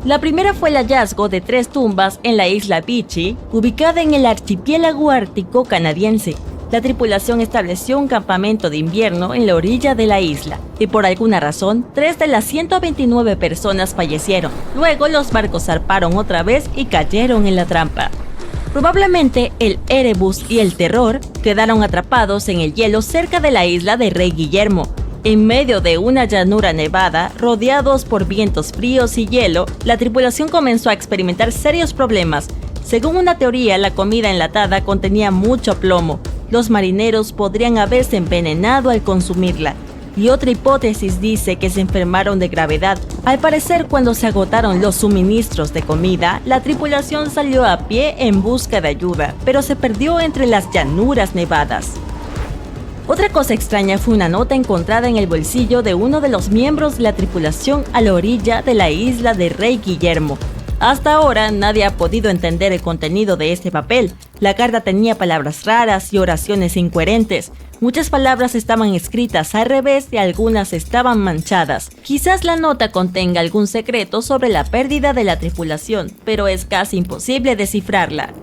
La primera fue el hallazgo de 3 tumbas en la isla Beechey, ubicada en el archipiélago ártico canadiense. La tripulación estableció un campamento de invierno en la orilla de la isla, y por alguna razón, 3 de las 129 personas fallecieron. Luego los barcos zarparon otra vez y cayeron en la trampa. Probablemente el Erebus y el Terror quedaron atrapados en el hielo cerca de la isla de Rey Guillermo. En medio de una llanura nevada, rodeados por vientos fríos y hielo, la tripulación comenzó a experimentar serios problemas. Según una teoría, la comida enlatada contenía mucho plomo. Los marineros podrían haberse envenenado al consumirla. Y otra hipótesis dice que se enfermaron de gravedad. Al parecer, cuando se agotaron los suministros de comida, la tripulación salió a pie en busca de ayuda, pero se perdió entre las llanuras nevadas. Otra cosa extraña fue una nota encontrada en el bolsillo de uno de los miembros de la tripulación a la orilla de la isla de Rey Guillermo. Hasta ahora nadie ha podido entender el contenido de este papel. La carta tenía palabras raras y oraciones incoherentes. Muchas palabras estaban escritas al revés y algunas estaban manchadas. Quizás la nota contenga algún secreto sobre la pérdida de la tripulación, pero es casi imposible descifrarla.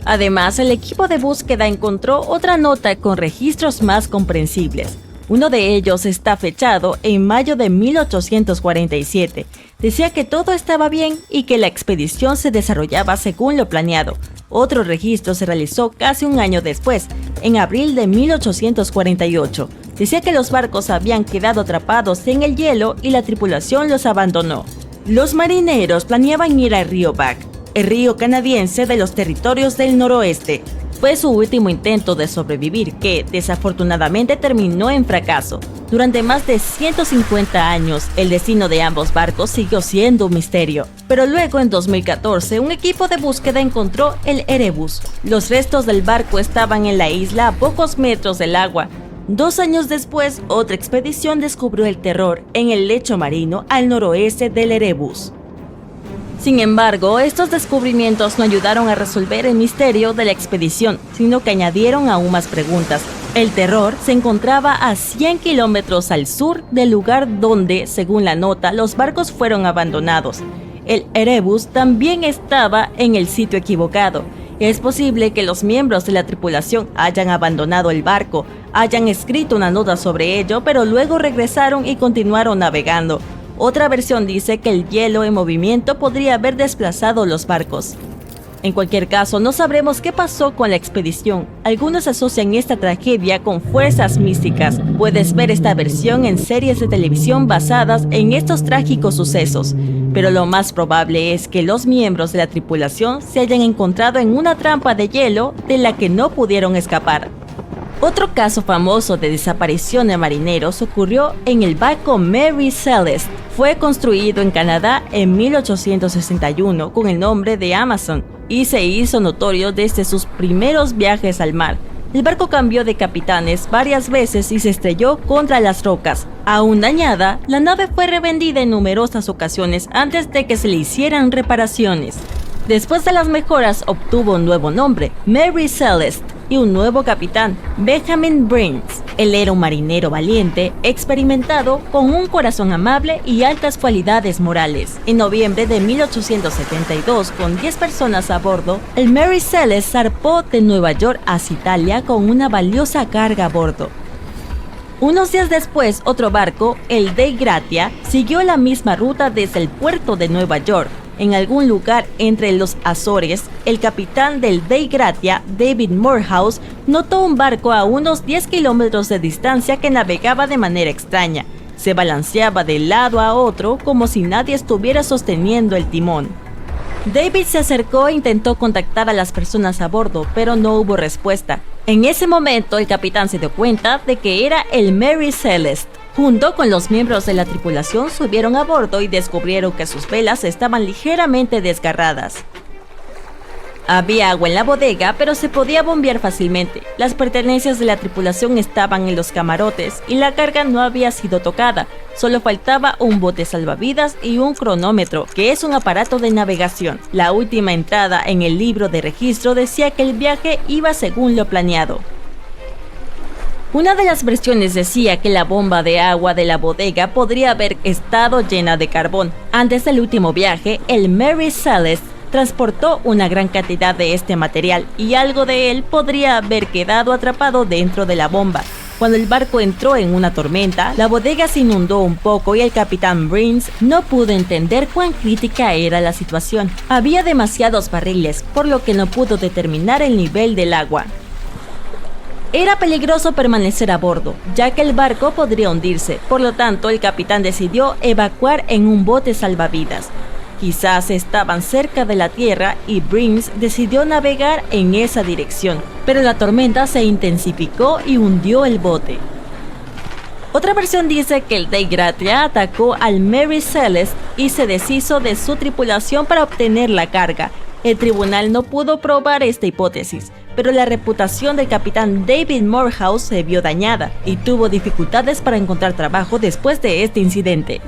Además, el equipo de búsqueda encontró otra nota con registros más comprensibles. Uno de ellos está fechado en mayo de 1847. Decía que todo estaba bien y que la expedición se desarrollaba según lo planeado. Otro registro se realizó casi un año después, en abril de 1848. Decía que los barcos habían quedado atrapados en el hielo y la tripulación los abandonó. Los marineros planeaban ir al río Back, el río canadiense de los territorios del noroeste. Fue su último intento de sobrevivir que, desafortunadamente, terminó en fracaso. Durante más de 150 años, el destino de ambos barcos siguió siendo un misterio. Pero luego, en 2014, un equipo de búsqueda encontró el Erebus. Los restos del barco estaban en la isla a pocos metros del agua. 2 años después, otra expedición descubrió el Terror en el lecho marino al noroeste del Erebus. Sin embargo, estos descubrimientos no ayudaron a resolver el misterio de la expedición, sino que añadieron aún más preguntas. El Terror se encontraba a 100 kilómetros al sur del lugar donde, según la nota, los barcos fueron abandonados. El Erebus también estaba en el sitio equivocado. Es posible que los miembros de la tripulación hayan abandonado el barco, hayan escrito una nota sobre ello, pero luego regresaron y continuaron navegando. Otra versión dice que el hielo en movimiento podría haber desplazado los barcos. En cualquier caso, no sabremos qué pasó con la expedición. Algunos asocian esta tragedia con fuerzas místicas. Puedes ver esta versión en series de televisión basadas en estos trágicos sucesos. Pero lo más probable es que los miembros de la tripulación se hayan encontrado en una trampa de hielo de la que no pudieron escapar. Otro caso famoso de desaparición de marineros ocurrió en el barco Mary Celeste. Fue construido en Canadá en 1861 con el nombre de Amazon y se hizo notorio desde sus primeros viajes al mar. El barco cambió de capitanes varias veces y se estrelló contra las rocas. Aún dañada, la nave fue revendida en numerosas ocasiones antes de que se le hicieran reparaciones. Después de las mejoras, obtuvo un nuevo nombre, Mary Celeste, y un nuevo capitán, Benjamin Brins. Él era un marinero valiente, experimentado, con un corazón amable y altas cualidades morales. En noviembre de 1872, con 10 personas a bordo, el Mary Celeste zarpó de Nueva York hacia Italia con una valiosa carga a bordo. Unos días después, otro barco, el Dei Gratia, siguió la misma ruta desde el puerto de Nueva York. En algún lugar entre los Azores, el capitán del Dei Gratia, David Morehouse, notó un barco a unos 10 kilómetros de distancia que navegaba de manera extraña. Se balanceaba de lado a otro como si nadie estuviera sosteniendo el timón. David se acercó e intentó contactar a las personas a bordo, pero no hubo respuesta. En ese momento, el capitán se dio cuenta de que era el Mary Celeste. Junto con los miembros de la tripulación subieron a bordo y descubrieron que sus velas estaban ligeramente desgarradas. Había agua en la bodega, pero se podía bombear fácilmente. Las pertenencias de la tripulación estaban en los camarotes y la carga no había sido tocada. Solo faltaba un bote salvavidas y un cronómetro, que es un aparato de navegación. La última entrada en el libro de registro decía que el viaje iba según lo planeado. Una de las versiones decía que la bomba de agua de la bodega podría haber estado llena de carbón. Antes del último viaje, el Mary Celeste transportó una gran cantidad de este material y algo de él podría haber quedado atrapado dentro de la bomba. Cuando el barco entró en una tormenta, la bodega se inundó un poco y el capitán Brins no pudo entender cuán crítica era la situación. Había demasiados barriles, por lo que no pudo determinar el nivel del agua. Era peligroso permanecer a bordo, ya que el barco podría hundirse. Por lo tanto, el capitán decidió evacuar en un bote salvavidas. Quizás estaban cerca de la tierra y Brins decidió navegar en esa dirección, pero la tormenta se intensificó y hundió el bote. Otra versión dice que el Dei Gratia atacó al Mary Celeste y se deshizo de su tripulación para obtener la carga. El tribunal no pudo probar esta hipótesis, pero la reputación del capitán David Morehouse se vio dañada y tuvo dificultades para encontrar trabajo después de este incidente.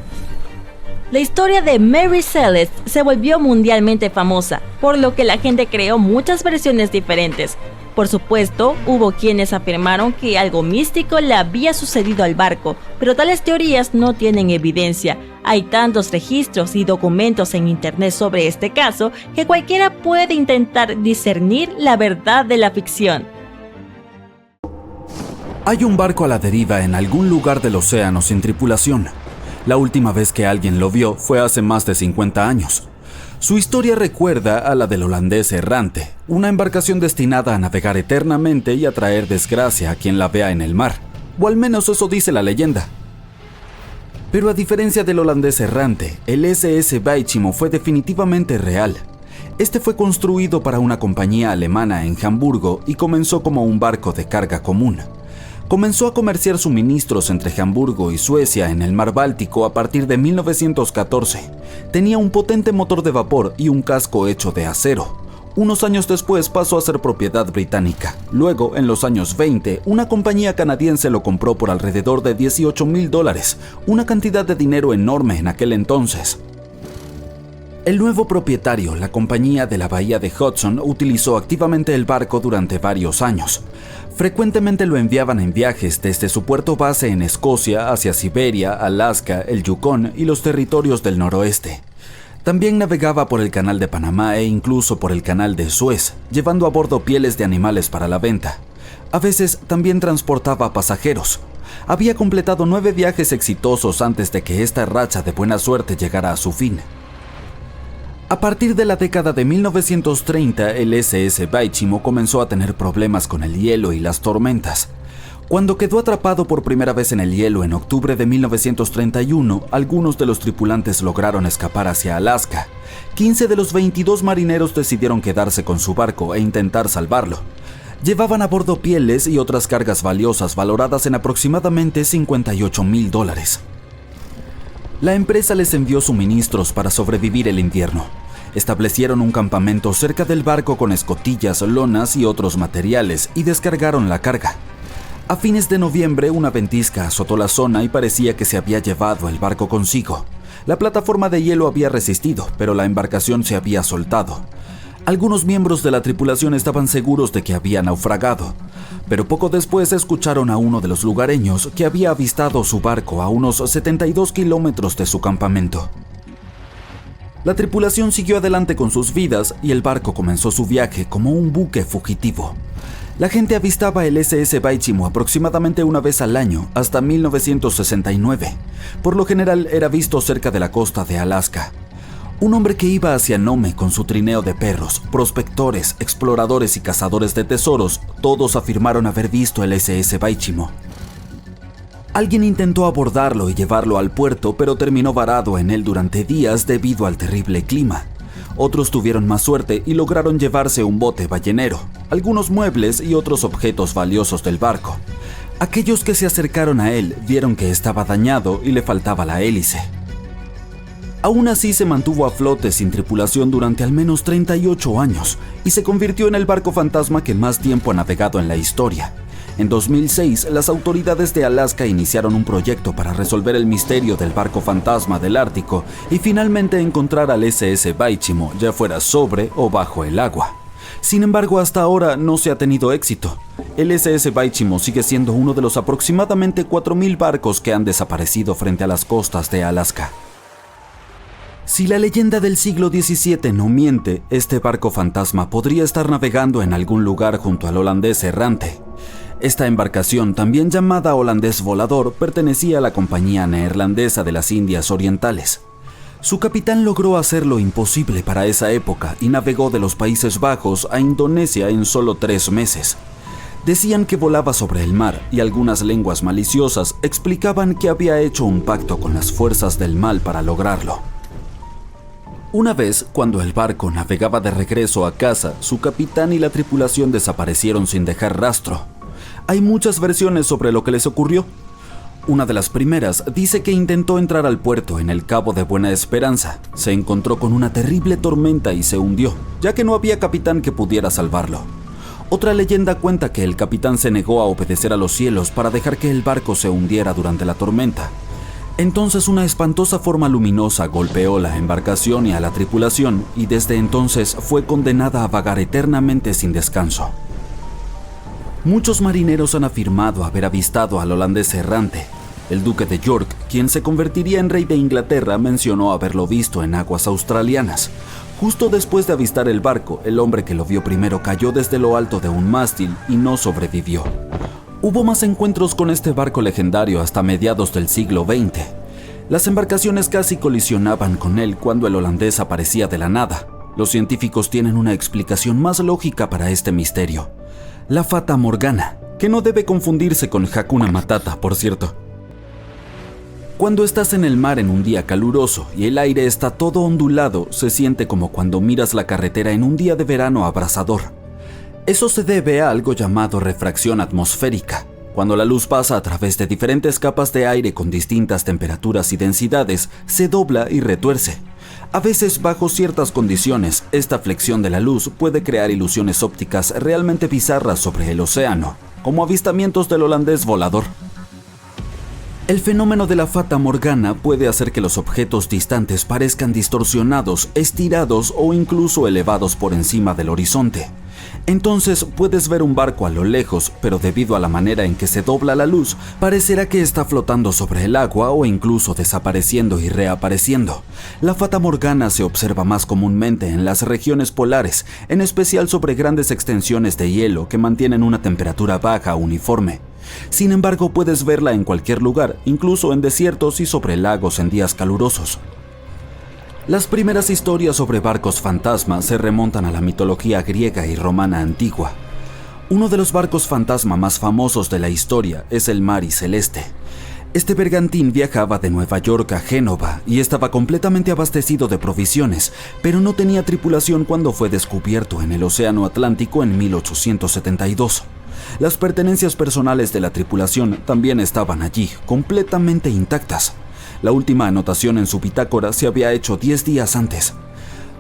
La historia de Mary Celeste se volvió mundialmente famosa, por lo que la gente creó muchas versiones diferentes. Por supuesto, hubo quienes afirmaron que algo místico le había sucedido al barco, pero tales teorías no tienen evidencia. Hay tantos registros y documentos en internet sobre este caso que cualquiera puede intentar discernir la verdad de la ficción. Hay un barco a la deriva en algún lugar del océano sin tripulación. La última vez que alguien lo vio fue hace más de 50 años. Su historia recuerda a la del holandés errante, una embarcación destinada a navegar eternamente y a traer desgracia a quien la vea en el mar, o al menos eso dice la leyenda. Pero a diferencia del holandés errante, el SS Weichimo fue definitivamente real. Este fue construido para una compañía alemana en Hamburgo y comenzó como un barco de carga común. Comenzó a comerciar suministros entre Hamburgo y Suecia en el mar Báltico a partir de 1914. Tenía un potente motor de vapor y un casco hecho de acero. Unos años después pasó a ser propiedad británica. Luego, en los años 20, una compañía canadiense lo compró por alrededor de $18,000, una cantidad de dinero enorme en aquel entonces. El nuevo propietario, la compañía de la bahía de Hudson, utilizó activamente el barco durante varios años. Frecuentemente lo enviaban en viajes desde su puerto base en Escocia hacia Siberia, Alaska, el Yukón y los territorios del noroeste. También navegaba por el canal de Panamá e incluso por el canal de Suez, llevando a bordo pieles de animales para la venta. A veces también transportaba pasajeros. Había completado 9 viajes exitosos antes de que esta racha de buena suerte llegara a su fin. A partir de la década de 1930, el SS Weichimo comenzó a tener problemas con el hielo y las tormentas. Cuando quedó atrapado por primera vez en el hielo en octubre de 1931, algunos de los tripulantes lograron escapar hacia Alaska. 15 de los 22 marineros decidieron quedarse con su barco e intentar salvarlo. Llevaban a bordo pieles y otras cargas valiosas valoradas en aproximadamente $58,000. La empresa les envió suministros para sobrevivir el invierno. Establecieron un campamento cerca del barco con escotillas, lonas y otros materiales y descargaron la carga. A fines de noviembre, una ventisca azotó la zona y parecía que se había llevado el barco consigo. La plataforma de hielo había resistido, pero la embarcación se había soltado. Algunos miembros de la tripulación estaban seguros de que había naufragado, pero poco después escucharon a uno de los lugareños que había avistado su barco a unos 72 kilómetros de su campamento. La tripulación siguió adelante con sus vidas y el barco comenzó su viaje como un buque fugitivo. La gente avistaba el SS Baichimo aproximadamente una vez al año hasta 1969. Por lo general era visto cerca de la costa de Alaska. Un hombre que iba hacia Nome con su trineo de perros, prospectores, exploradores y cazadores de tesoros, todos afirmaron haber visto el SS Baichimo. Alguien intentó abordarlo y llevarlo al puerto, pero terminó varado en él durante días debido al terrible clima. Otros tuvieron más suerte y lograron llevarse un bote ballenero, algunos muebles y otros objetos valiosos del barco. Aquellos que se acercaron a él vieron que estaba dañado y le faltaba la hélice. Aún así se mantuvo a flote sin tripulación durante al menos 38 años y se convirtió en el barco fantasma que más tiempo ha navegado en la historia. En 2006, las autoridades de Alaska iniciaron un proyecto para resolver el misterio del barco fantasma del Ártico y finalmente encontrar al SS Baichimo, ya fuera sobre o bajo el agua. Sin embargo, hasta ahora no se ha tenido éxito. El SS Baichimo sigue siendo uno de los aproximadamente 4.000 barcos que han desaparecido frente a las costas de Alaska. Si la leyenda del siglo XVII no miente, este barco fantasma podría estar navegando en algún lugar junto al holandés errante. Esta embarcación, también llamada holandés volador, pertenecía a la Compañía Neerlandesa de las Indias Orientales. Su capitán logró hacer lo imposible para esa época y navegó de los Países Bajos a Indonesia en solo 3 meses. Decían que volaba sobre el mar y algunas lenguas maliciosas explicaban que había hecho un pacto con las fuerzas del mal para lograrlo. Una vez, cuando el barco navegaba de regreso a casa, su capitán y la tripulación desaparecieron sin dejar rastro. Hay muchas versiones sobre lo que les ocurrió. Una de las primeras dice que intentó entrar al puerto en el Cabo de Buena Esperanza. Se encontró con una terrible tormenta y se hundió, ya que no había capitán que pudiera salvarlo. Otra leyenda cuenta que el capitán se negó a obedecer a los cielos para dejar que el barco se hundiera durante la tormenta. Entonces una espantosa forma luminosa golpeó la embarcación y a la tripulación, y desde entonces fue condenada a vagar eternamente sin descanso. Muchos marineros han afirmado haber avistado al holandés errante. El duque de York, quien se convertiría en rey de Inglaterra, mencionó haberlo visto en aguas australianas. Justo después de avistar el barco, el hombre que lo vio primero cayó desde lo alto de un mástil y no sobrevivió. Hubo más encuentros con este barco legendario hasta mediados del siglo XX. Las embarcaciones casi colisionaban con él cuando el holandés aparecía de la nada. Los científicos tienen una explicación más lógica para este misterio: la Fata Morgana, que no debe confundirse con Hakuna Matata, por cierto. Cuando estás en el mar en un día caluroso y el aire está todo ondulado, se siente como cuando miras la carretera en un día de verano abrasador. Eso se debe a algo llamado refracción atmosférica. Cuando la luz pasa a través de diferentes capas de aire con distintas temperaturas y densidades, se dobla y retuerce. A veces, bajo ciertas condiciones, esta flexión de la luz puede crear ilusiones ópticas realmente bizarras sobre el océano, como avistamientos del holandés volador. El fenómeno de la Fata Morgana puede hacer que los objetos distantes parezcan distorsionados, estirados o incluso elevados por encima del horizonte. Entonces puedes ver un barco a lo lejos, pero debido a la manera en que se dobla la luz, parecerá que está flotando sobre el agua o incluso desapareciendo y reapareciendo. La Fata Morgana se observa más comúnmente en las regiones polares, en especial sobre grandes extensiones de hielo que mantienen una temperatura baja uniforme. Sin embargo, puedes verla en cualquier lugar, incluso en desiertos y sobre lagos en días calurosos. Las primeras historias sobre barcos fantasma se remontan a la mitología griega y romana antigua. Uno de los barcos fantasma más famosos de la historia es el Mari Celeste. Este bergantín viajaba de Nueva York a Génova y estaba completamente abastecido de provisiones, pero no tenía tripulación cuando fue descubierto en el Océano Atlántico en 1872. Las pertenencias personales de la tripulación también estaban allí, completamente intactas. La última anotación en su bitácora se había hecho 10 días antes.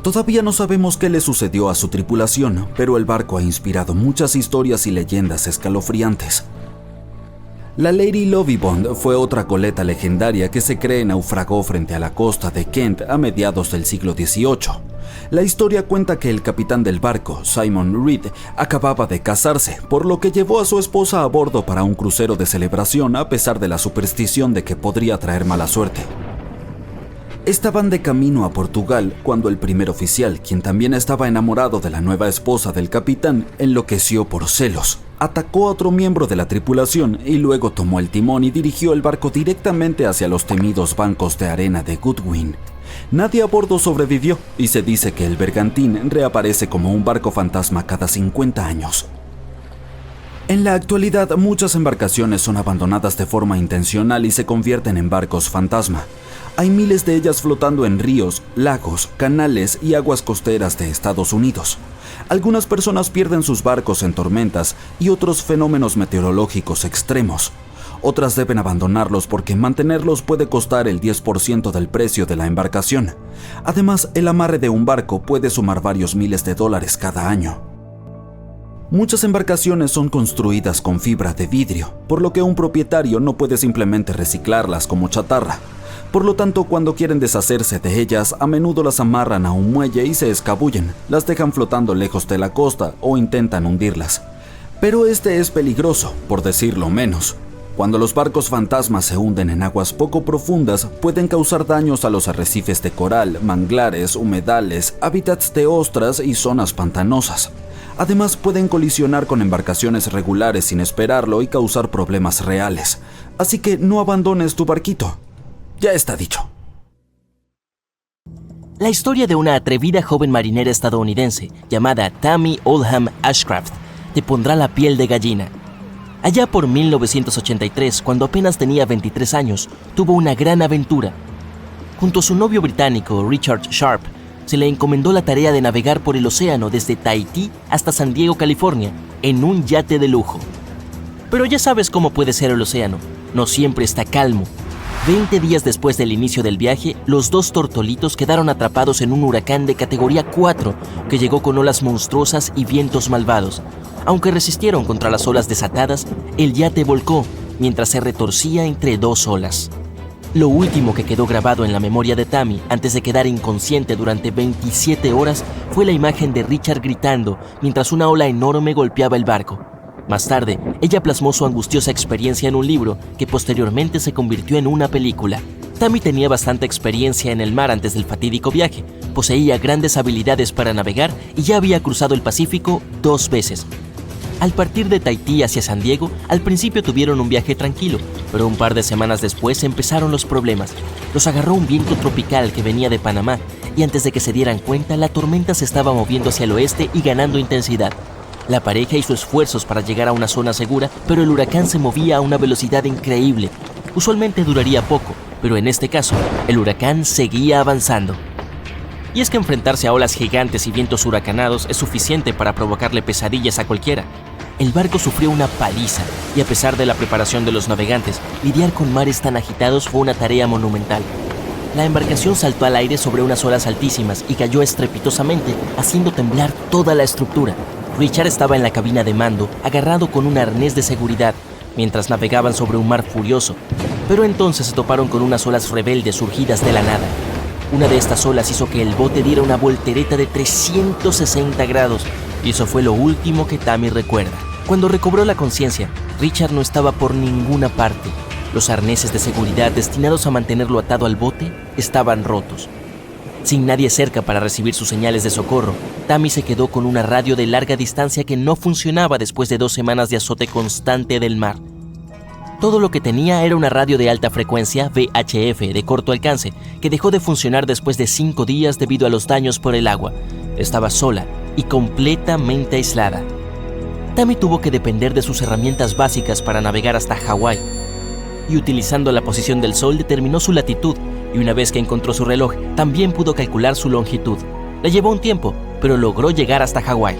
Todavía no sabemos qué le sucedió a su tripulación, pero el barco ha inspirado muchas historias y leyendas escalofriantes. La Lady Lovibond fue otra goleta legendaria que se cree naufragó frente a la costa de Kent a mediados del siglo XVIII. La historia cuenta que el capitán del barco, Simon Reed, acababa de casarse, por lo que llevó a su esposa a bordo para un crucero de celebración a pesar de la superstición de que podría traer mala suerte. Estaban de camino a Portugal cuando el primer oficial, quien también estaba enamorado de la nueva esposa del capitán, enloqueció por celos. Atacó a otro miembro de la tripulación y luego tomó el timón y dirigió el barco directamente hacia los temidos bancos de arena de Goodwin. Nadie a bordo sobrevivió y se dice que el bergantín reaparece como un barco fantasma cada 50 años. En la actualidad, muchas embarcaciones son abandonadas de forma intencional y se convierten en barcos fantasma. Hay miles de ellas flotando en ríos, lagos, canales y aguas costeras de Estados Unidos. Algunas personas pierden sus barcos en tormentas y otros fenómenos meteorológicos extremos. Otras deben abandonarlos porque mantenerlos puede costar el 10% del precio de la embarcación. Además, el amarre de un barco puede sumar varios miles de dólares cada año. Muchas embarcaciones son construidas con fibra de vidrio, por lo que un propietario no puede simplemente reciclarlas como chatarra. Por lo tanto, cuando quieren deshacerse de ellas, a menudo las amarran a un muelle y se escabullen, las dejan flotando lejos de la costa o intentan hundirlas. Pero este es peligroso, por decirlo menos. Cuando los barcos fantasmas se hunden en aguas poco profundas, pueden causar daños a los arrecifes de coral, manglares, humedales, hábitats de ostras y zonas pantanosas. Además, pueden colisionar con embarcaciones regulares sin esperarlo y causar problemas reales. Así que no abandones tu barquito. Ya está dicho. La historia de una atrevida joven marinera estadounidense llamada Tammy Oldham Ashcraft te pondrá la piel de gallina. Allá por 1983, cuando apenas tenía 23 años, tuvo una gran aventura. Junto a su novio británico, Richard Sharp, se le encomendó la tarea de navegar por el océano desde Tahití hasta San Diego, California, en un yate de lujo. Pero ya sabes cómo puede ser el océano, no siempre está calmo. 20 días después del inicio del viaje, los dos tortolitos quedaron atrapados en un huracán de categoría 4 que llegó con olas monstruosas y vientos malvados. Aunque resistieron contra las olas desatadas, el yate volcó mientras se retorcía entre dos olas. Lo último que quedó grabado en la memoria de Tammy antes de quedar inconsciente durante 27 horas fue la imagen de Richard gritando mientras una ola enorme golpeaba el barco. Más tarde, ella plasmó su angustiosa experiencia en un libro que posteriormente se convirtió en una película. Tammy tenía bastante experiencia en el mar antes del fatídico viaje, poseía grandes habilidades para navegar y ya había cruzado el Pacífico 2 veces. Al partir de Tahití hacia San Diego, al principio tuvieron un viaje tranquilo, pero un par de semanas después empezaron los problemas. Los agarró un viento tropical que venía de Panamá y antes de que se dieran cuenta, la tormenta se estaba moviendo hacia el oeste y ganando intensidad. La pareja hizo esfuerzos para llegar a una zona segura, pero el huracán se movía a una velocidad increíble. Usualmente duraría poco, pero en este caso, el huracán seguía avanzando. Y es que enfrentarse a olas gigantes y vientos huracanados es suficiente para provocarle pesadillas a cualquiera. El barco sufrió una paliza, y a pesar de la preparación de los navegantes, lidiar con mares tan agitados fue una tarea monumental. La embarcación saltó al aire sobre unas olas altísimas y cayó estrepitosamente, haciendo temblar toda la estructura. Richard estaba en la cabina de mando, agarrado con un arnés de seguridad, mientras navegaban sobre un mar furioso. Pero entonces se toparon con unas olas rebeldes surgidas de la nada. Una de estas olas hizo que el bote diera una voltereta de 360 grados, y eso fue lo último que Tammy recuerda. Cuando recobró la conciencia, Richard no estaba por ninguna parte. Los arneses de seguridad destinados a mantenerlo atado al bote estaban rotos. Sin nadie cerca para recibir sus señales de socorro, Tammy se quedó con una radio de larga distancia que no funcionaba después de 2 semanas de azote constante del mar. Todo lo que tenía era una radio de alta frecuencia VHF de corto alcance que dejó de funcionar después de 5 días debido a los daños por el agua. Estaba sola y completamente aislada. Tammy tuvo que depender de sus herramientas básicas para navegar hasta Hawái. Y utilizando la posición del sol determinó su latitud, y una vez que encontró su reloj, también pudo calcular su longitud. Le llevó un tiempo, pero logró llegar hasta Hawái.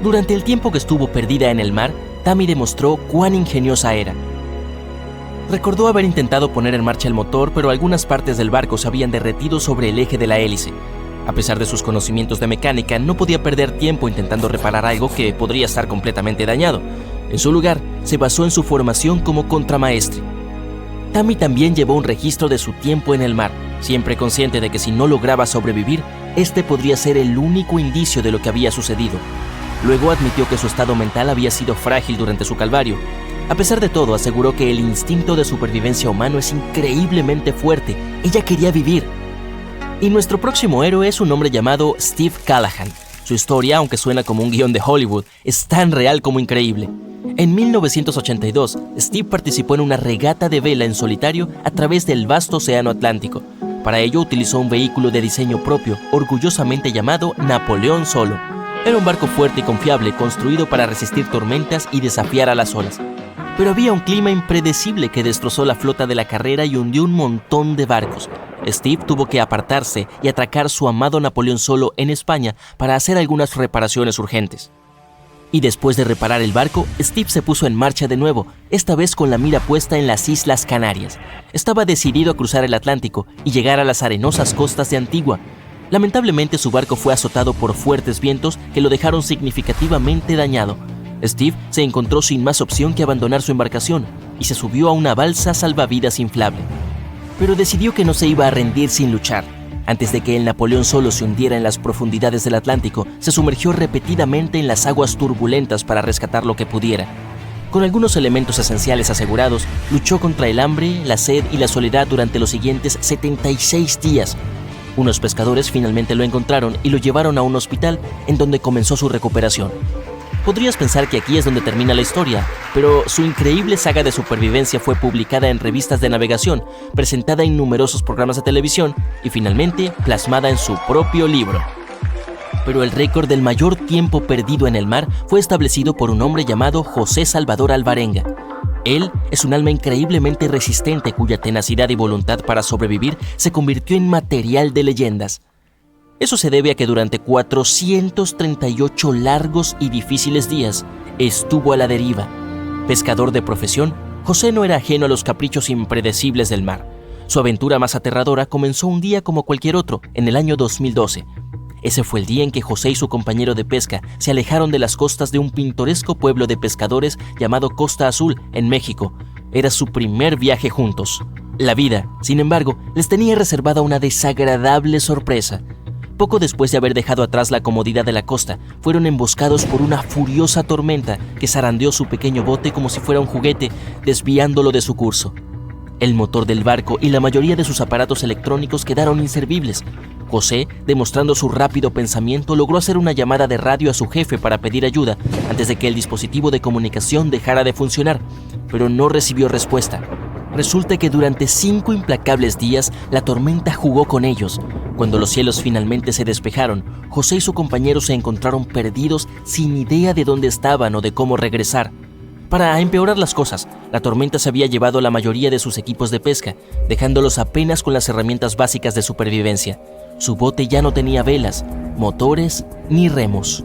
Durante el tiempo que estuvo perdida en el mar, Tammy demostró cuán ingeniosa era. Recordó haber intentado poner en marcha el motor, pero algunas partes del barco se habían derretido sobre el eje de la hélice. A pesar de sus conocimientos de mecánica, no podía perder tiempo intentando reparar algo que podría estar completamente dañado. En su lugar, se basó en su formación como contramaestre. Tammy también llevó un registro de su tiempo en el mar, siempre consciente de que si no lograba sobrevivir, este podría ser el único indicio de lo que había sucedido. Luego admitió que su estado mental había sido frágil durante su calvario. A pesar de todo, aseguró que el instinto de supervivencia humano es increíblemente fuerte. Ella quería vivir. Y nuestro próximo héroe es un hombre llamado Steve Callahan. Su historia, aunque suena como un guión de Hollywood, es tan real como increíble. En 1982, Steve participó en una regata de vela en solitario a través del vasto océano Atlántico. Para ello utilizó un vehículo de diseño propio, orgullosamente llamado Napoleón Solo. Era un barco fuerte y confiable, construido para resistir tormentas y desafiar a las olas. Pero había un clima impredecible que destrozó la flota de la carrera y hundió un montón de barcos. Steve tuvo que apartarse y atracar su amado Napoleón Solo en España para hacer algunas reparaciones urgentes. Y después de reparar el barco, Steve se puso en marcha de nuevo, esta vez con la mira puesta en las Islas Canarias. Estaba decidido a cruzar el Atlántico y llegar a las arenosas costas de Antigua. Lamentablemente su barco fue azotado por fuertes vientos que lo dejaron significativamente dañado. Steve se encontró sin más opción que abandonar su embarcación y se subió a una balsa salvavidas inflable. Pero decidió que no se iba a rendir sin luchar. Antes de que el Napoleón Solo se hundiera en las profundidades del Atlántico, se sumergió repetidamente en las aguas turbulentas para rescatar lo que pudiera. Con algunos elementos esenciales asegurados, luchó contra el hambre, la sed y la soledad durante los siguientes 76 días. Unos pescadores finalmente lo encontraron y lo llevaron a un hospital en donde comenzó su recuperación. Podrías pensar que aquí es donde termina la historia, pero su increíble saga de supervivencia fue publicada en revistas de navegación, presentada en numerosos programas de televisión y finalmente plasmada en su propio libro. Pero el récord del mayor tiempo perdido en el mar fue establecido por un hombre llamado José Salvador Alvarenga. Él es un alma increíblemente resistente cuya tenacidad y voluntad para sobrevivir se convirtió en material de leyendas. Eso se debe a que durante 438 largos y difíciles días estuvo a la deriva. Pescador de profesión, José no era ajeno a los caprichos impredecibles del mar. Su aventura más aterradora comenzó un día como cualquier otro, en el año 2012. Ese fue el día en que José y su compañero de pesca se alejaron de las costas de un pintoresco pueblo de pescadores llamado Costa Azul, en México. Era su primer viaje juntos. La vida, sin embargo, les tenía reservada una desagradable sorpresa. Poco después de haber dejado atrás la comodidad de la costa, fueron emboscados por una furiosa tormenta que zarandeó su pequeño bote como si fuera un juguete, desviándolo de su curso. El motor del barco y la mayoría de sus aparatos electrónicos quedaron inservibles. José, demostrando su rápido pensamiento, logró hacer una llamada de radio a su jefe para pedir ayuda antes de que el dispositivo de comunicación dejara de funcionar, pero no recibió respuesta. Resulta que durante 5 implacables días la tormenta jugó con ellos. Cuando los cielos finalmente se despejaron, José y su compañero se encontraron perdidos sin idea de dónde estaban o de cómo regresar. Para empeorar las cosas, la tormenta se había llevado la mayoría de sus equipos de pesca, dejándolos apenas con las herramientas básicas de supervivencia. Su bote ya no tenía velas, motores ni remos.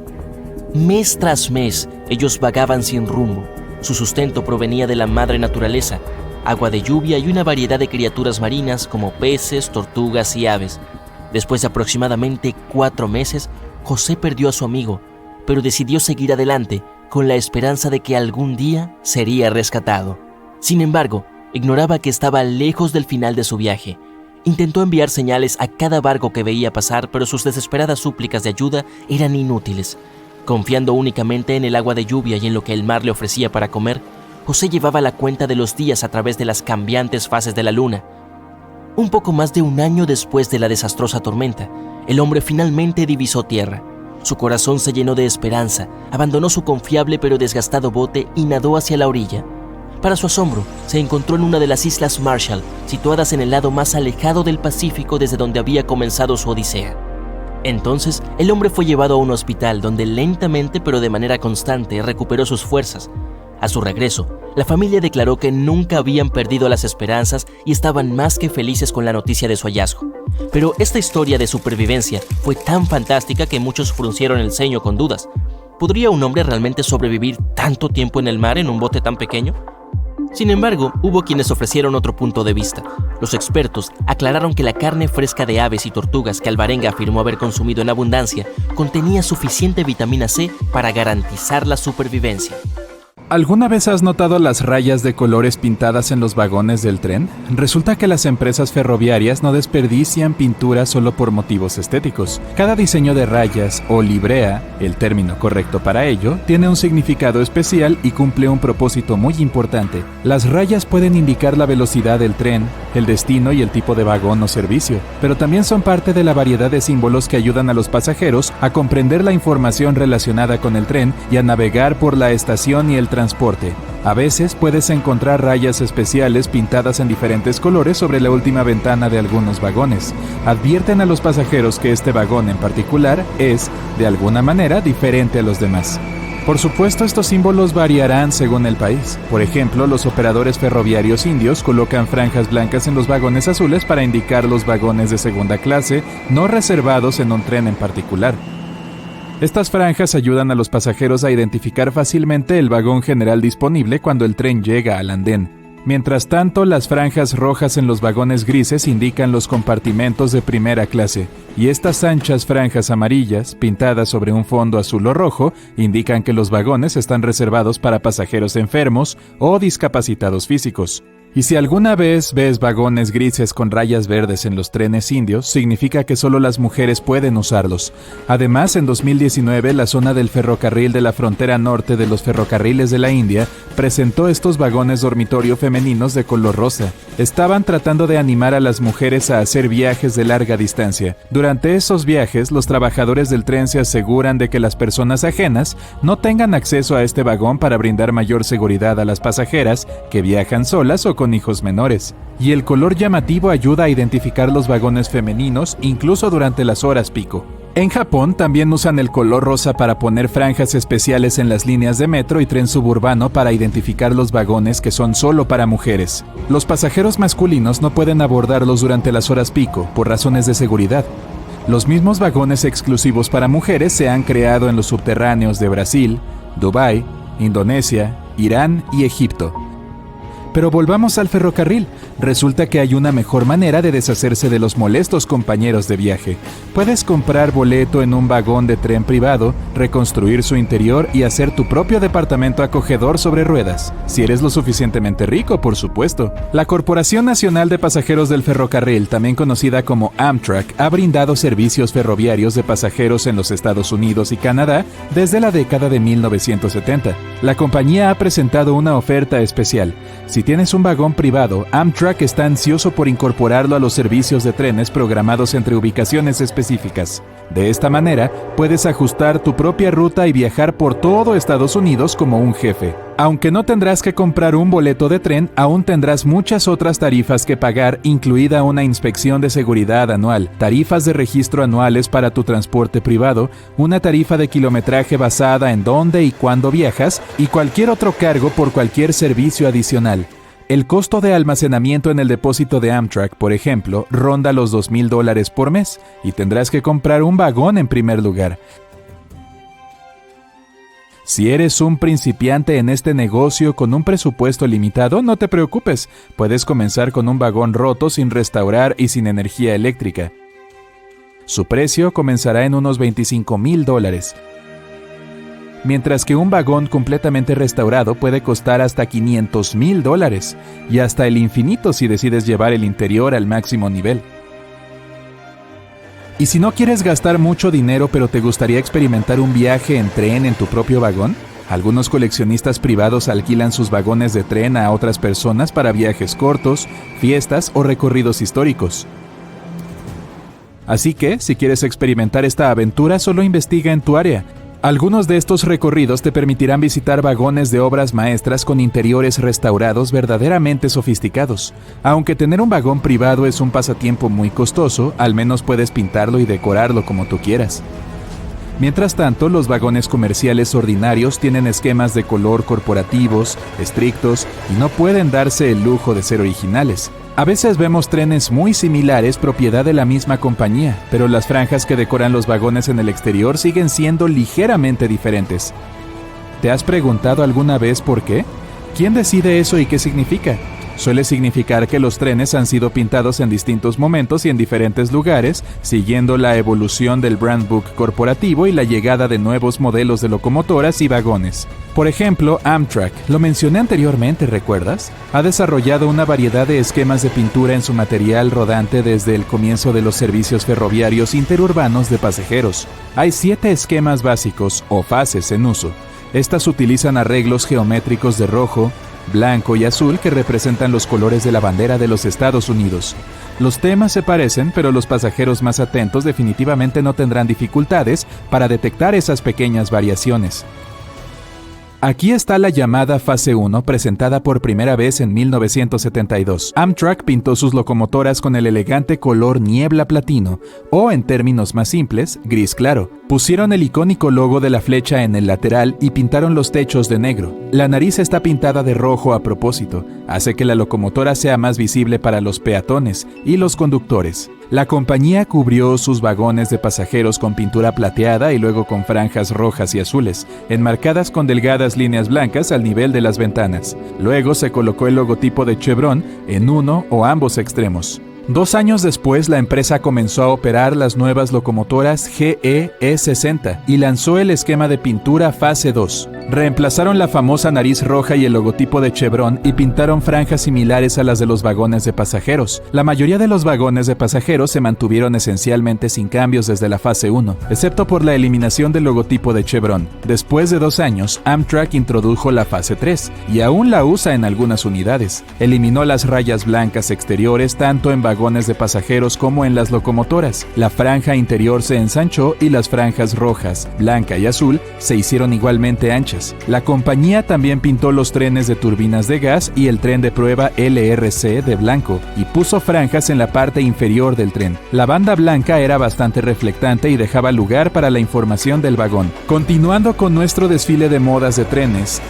Mes tras mes, ellos vagaban sin rumbo. Su sustento provenía de la madre naturaleza, agua de lluvia y una variedad de criaturas marinas como peces, tortugas y aves. Después de aproximadamente 4 meses, José perdió a su amigo, pero decidió seguir adelante con la esperanza de que algún día sería rescatado. Sin embargo, ignoraba que estaba lejos del final de su viaje. Intentó enviar señales a cada barco que veía pasar, pero sus desesperadas súplicas de ayuda eran inútiles. Confiando únicamente en el agua de lluvia y en lo que el mar le ofrecía para comer, José llevaba la cuenta de los días a través de las cambiantes fases de la luna. Un poco más de un año después de la desastrosa tormenta, el hombre finalmente divisó tierra. Su corazón se llenó de esperanza, abandonó su confiable pero desgastado bote y nadó hacia la orilla. Para su asombro, se encontró en una de las Islas Marshall, situadas en el lado más alejado del Pacífico desde donde había comenzado su odisea. Entonces, el hombre fue llevado a un hospital donde lentamente pero de manera constante recuperó sus fuerzas. A su regreso, la familia declaró que nunca habían perdido las esperanzas y estaban más que felices con la noticia de su hallazgo. Pero esta historia de supervivencia fue tan fantástica que muchos fruncieron el ceño con dudas. ¿Podría un hombre realmente sobrevivir tanto tiempo en el mar en un bote tan pequeño? Sin embargo, hubo quienes ofrecieron otro punto de vista. Los expertos aclararon que la carne fresca de aves y tortugas que Alvarenga afirmó haber consumido en abundancia contenía suficiente vitamina C para garantizar la supervivencia. ¿Alguna vez has notado las rayas de colores pintadas en los vagones del tren? Resulta que las empresas ferroviarias no desperdician pintura solo por motivos estéticos. Cada diseño de rayas o librea, el término correcto para ello, tiene un significado especial y cumple un propósito muy importante. Las rayas pueden indicar la velocidad del tren, el destino y el tipo de vagón o servicio, pero también son parte de la variedad de símbolos que ayudan a los pasajeros a comprender la información relacionada con el tren y a navegar por la estación y el transporte. A veces puedes encontrar rayas especiales pintadas en diferentes colores sobre la última ventana de algunos vagones. Advierten a los pasajeros que este vagón en particular es, de alguna manera, diferente a los demás. Por supuesto, estos símbolos variarán según el país. Por ejemplo, los operadores ferroviarios indios colocan franjas blancas en los vagones azules para indicar los vagones de segunda clase, no reservados en un tren en particular. Estas franjas ayudan a los pasajeros a identificar fácilmente el vagón general disponible cuando el tren llega al andén. Mientras tanto, las franjas rojas en los vagones grises indican los compartimentos de primera clase, y estas anchas franjas amarillas, pintadas sobre un fondo azul o rojo, indican que los vagones están reservados para pasajeros enfermos o discapacitados físicos. Y si alguna vez ves vagones grises con rayas verdes en los trenes indios, significa que solo las mujeres pueden usarlos. Además, en 2019, la zona del ferrocarril de la frontera norte de los ferrocarriles de la India presentó estos vagones dormitorio femeninos de color rosa. Estaban tratando de animar a las mujeres a hacer viajes de larga distancia. Durante esos viajes, los trabajadores del tren se aseguran de que las personas ajenas no tengan acceso a este vagón para brindar mayor seguridad a las pasajeras que viajan solas o con hijos menores. Y el color llamativo ayuda a identificar los vagones femeninos incluso durante las horas pico. En Japón también usan el color rosa para poner franjas especiales en las líneas de metro y tren suburbano para identificar los vagones que son solo para mujeres. Los pasajeros masculinos no pueden abordarlos durante las horas pico por razones de seguridad. Los mismos vagones exclusivos para mujeres se han creado en los subterráneos de Brasil, Dubái, Indonesia, Irán y Egipto. Pero volvamos al ferrocarril. Resulta que hay una mejor manera de deshacerse de los molestos compañeros de viaje. Puedes comprar boleto en un vagón de tren privado, reconstruir su interior y hacer tu propio departamento acogedor sobre ruedas. Si eres lo suficientemente rico, por supuesto. La Corporación Nacional de Pasajeros del Ferrocarril, también conocida como Amtrak, ha brindado servicios ferroviarios de pasajeros en los Estados Unidos y Canadá desde la década de 1970. La compañía ha presentado una oferta especial. Si tienes un vagón privado, Amtrak está ansioso por incorporarlo a los servicios de trenes programados entre ubicaciones específicas. De esta manera, puedes ajustar tu propia ruta y viajar por todo Estados Unidos como un jefe. Aunque no tendrás que comprar un boleto de tren, aún tendrás muchas otras tarifas que pagar, incluida una inspección de seguridad anual, tarifas de registro anuales para tu transporte privado, una tarifa de kilometraje basada en dónde y cuándo viajas, y cualquier otro cargo por cualquier servicio adicional. El costo de almacenamiento en el depósito de Amtrak, por ejemplo, ronda los $2,000 por mes, y tendrás que comprar un vagón en primer lugar. Si eres un principiante en este negocio con un presupuesto limitado, no te preocupes. Puedes comenzar con un vagón roto, sin restaurar y sin energía eléctrica. Su precio comenzará en unos $25,000. Mientras que un vagón completamente restaurado puede costar hasta $500,000 y hasta el infinito si decides llevar el interior al máximo nivel. ¿Y si no quieres gastar mucho dinero pero te gustaría experimentar un viaje en tren en tu propio vagón? Algunos coleccionistas privados alquilan sus vagones de tren a otras personas para viajes cortos, fiestas o recorridos históricos. Así que, si quieres experimentar esta aventura, solo investiga en tu área. Algunos de estos recorridos te permitirán visitar vagones de obras maestras con interiores restaurados verdaderamente sofisticados. Aunque tener un vagón privado es un pasatiempo muy costoso, al menos puedes pintarlo y decorarlo como tú quieras. Mientras tanto, los vagones comerciales ordinarios tienen esquemas de color corporativos, estrictos, y no pueden darse el lujo de ser originales. A veces vemos trenes muy similares propiedad de la misma compañía, pero las franjas que decoran los vagones en el exterior siguen siendo ligeramente diferentes. ¿Te has preguntado alguna vez por qué? ¿Quién decide eso y qué significa? Suele significar que los trenes han sido pintados en distintos momentos y en diferentes lugares, siguiendo la evolución del brand book corporativo y la llegada de nuevos modelos de locomotoras y vagones. Por ejemplo, Amtrak, lo mencioné anteriormente, ¿recuerdas? Ha desarrollado una variedad de esquemas de pintura en su material rodante desde el comienzo de los servicios ferroviarios interurbanos de pasajeros. Hay 7 esquemas básicos o fases en uso. Estas utilizan arreglos geométricos de rojo, blanco y azul que representan los colores de la bandera de los Estados Unidos. Los temas se parecen, pero los pasajeros más atentos definitivamente no tendrán dificultades para detectar esas pequeñas variaciones. Aquí está la llamada Fase 1, presentada por primera vez en 1972. Amtrak pintó sus locomotoras con el elegante color niebla platino, o en términos más simples, gris claro. Pusieron el icónico logo de la flecha en el lateral y pintaron los techos de negro. La nariz está pintada de rojo a propósito, hace que la locomotora sea más visible para los peatones y los conductores. La compañía cubrió sus vagones de pasajeros con pintura plateada y luego con franjas rojas y azules, enmarcadas con delgadas líneas blancas al nivel de las ventanas. Luego se colocó el logotipo de Chevron en uno o ambos extremos. 2 años después, la empresa comenzó a operar las nuevas locomotoras GE E60 y lanzó el esquema de pintura Fase 2. Reemplazaron la famosa nariz roja y el logotipo de Chevron y pintaron franjas similares a las de los vagones de pasajeros. La mayoría de los vagones de pasajeros se mantuvieron esencialmente sin cambios desde la Fase 1, excepto por la eliminación del logotipo de Chevron. Después de 2 años, Amtrak introdujo la Fase 3 y aún la usa en algunas unidades. Eliminó las rayas blancas exteriores tanto en vagones de pasajeros como en las locomotoras. La franja interior se ensanchó y las franjas rojas, blanca y azul se hicieron igualmente anchas. La compañía también pintó los trenes de turbinas de gas y el tren de prueba LRC de blanco y puso franjas en la parte inferior del tren. La banda blanca era bastante reflectante y dejaba lugar para la información del vagón. Continuando con nuestro desfile de modas de trenes,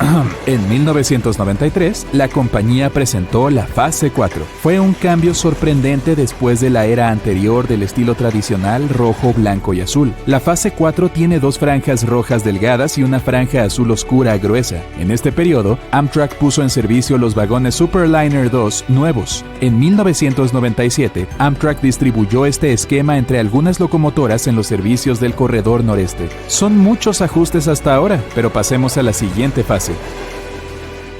en 1993 la compañía presentó la Fase 4. Fue un cambio sorprendente después de la era anterior del estilo tradicional rojo, blanco y azul. La Fase 4 tiene 2 franjas rojas delgadas y una franja azul oscura gruesa. En este periodo, Amtrak puso en servicio los vagones Superliner 2 nuevos. En 1997, Amtrak distribuyó este esquema entre algunas locomotoras en los servicios del corredor noreste. Son muchos ajustes hasta ahora, pero pasemos a la siguiente fase.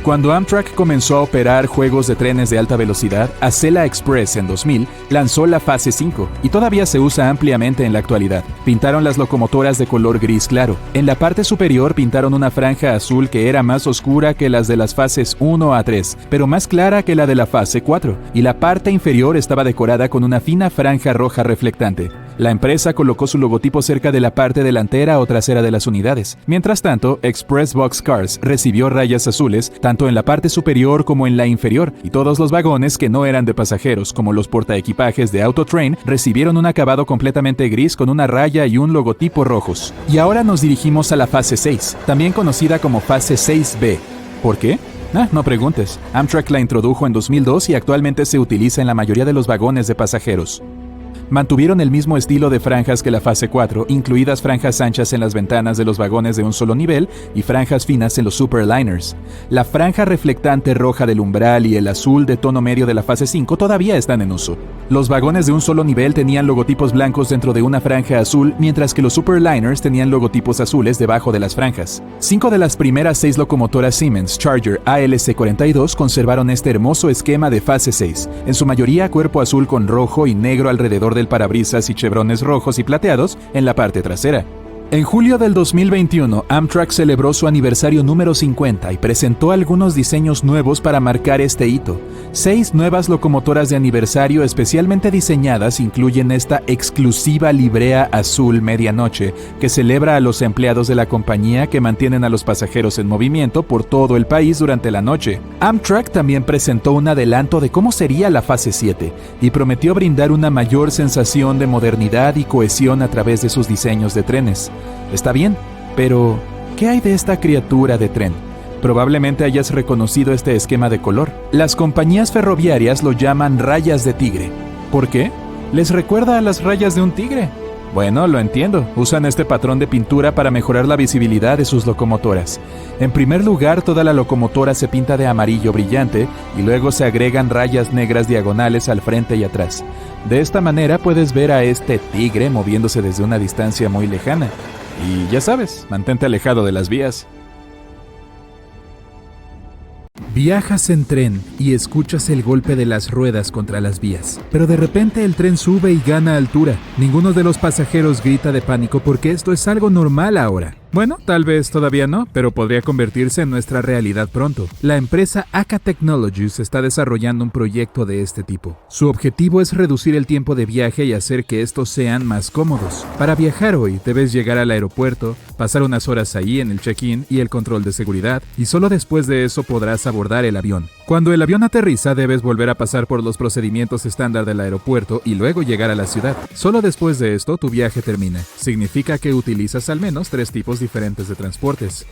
Cuando Amtrak comenzó a operar juegos de trenes de alta velocidad, Acela Express en 2000 lanzó la Fase 5 y todavía se usa ampliamente en la actualidad. Pintaron las locomotoras de color gris claro. En la parte superior pintaron una franja azul que era más oscura que las de las fases 1 a 3, pero más clara que la de la Fase 4, y la parte inferior estaba decorada con una fina franja roja reflectante. La empresa colocó su logotipo cerca de la parte delantera o trasera de las unidades. Mientras tanto, Express Boxcars recibió rayas azules tanto en la parte superior como en la inferior, y todos los vagones que no eran de pasajeros, como los portaequipajes de Autotrain, recibieron un acabado completamente gris con una raya y un logotipo rojos. Y ahora nos dirigimos a la Fase 6, también conocida como Fase 6B. ¿Por qué? No preguntes. Amtrak la introdujo en 2002 y actualmente se utiliza en la mayoría de los vagones de pasajeros. Mantuvieron el mismo estilo de franjas que la Fase 4, incluidas franjas anchas en las ventanas de los vagones de un solo nivel y franjas finas en los Superliners. La franja reflectante roja del umbral y el azul de tono medio de la Fase 5 todavía están en uso. Los vagones de un solo nivel tenían logotipos blancos dentro de una franja azul, mientras que los Superliners tenían logotipos azules debajo de las franjas. 5 de las primeras 6 locomotoras Siemens Charger ALC42 conservaron este hermoso esquema de Fase 6, en su mayoría cuerpo azul con rojo y negro alrededor del parabrisas y chevrones rojos y plateados en la parte trasera. En julio del 2021, Amtrak celebró su aniversario número 50 y presentó algunos diseños nuevos para marcar este hito. 6 nuevas locomotoras de aniversario especialmente diseñadas incluyen esta exclusiva librea azul medianoche que celebra a los empleados de la compañía que mantienen a los pasajeros en movimiento por todo el país durante la noche. Amtrak también presentó un adelanto de cómo sería la Fase 7 y prometió brindar una mayor sensación de modernidad y cohesión a través de sus diseños de trenes. Está bien, pero ¿qué hay de esta criatura de tren? Probablemente hayas reconocido este esquema de color. Las compañías ferroviarias lo llaman rayas de tigre. ¿Por qué? Les recuerda a las rayas de un tigre. Bueno, lo entiendo. Usan este patrón de pintura para mejorar la visibilidad de sus locomotoras. En primer lugar, toda la locomotora se pinta de amarillo brillante y luego se agregan rayas negras diagonales al frente y atrás. De esta manera puedes ver a este tigre moviéndose desde una distancia muy lejana. Y ya sabes, mantente alejado de las vías. Viajas en tren y escuchas el golpe de las ruedas contra las vías. Pero de repente el tren sube y gana altura. Ninguno de los pasajeros grita de pánico porque esto es algo normal ahora. Bueno, tal vez todavía no, pero podría convertirse en nuestra realidad pronto. La empresa Aka Technologies está desarrollando un proyecto de este tipo. Su objetivo es reducir el tiempo de viaje y hacer que estos sean más cómodos. Para viajar hoy, debes llegar al aeropuerto, pasar unas horas ahí en el check-in y el control de seguridad, y solo después de eso podrás abordar el avión. Cuando el avión aterriza, debes volver a pasar por los procedimientos estándar del aeropuerto y luego llegar a la ciudad. Solo después de esto, tu viaje termina. Significa que utilizas al menos 3 tipos diferentes de transportes.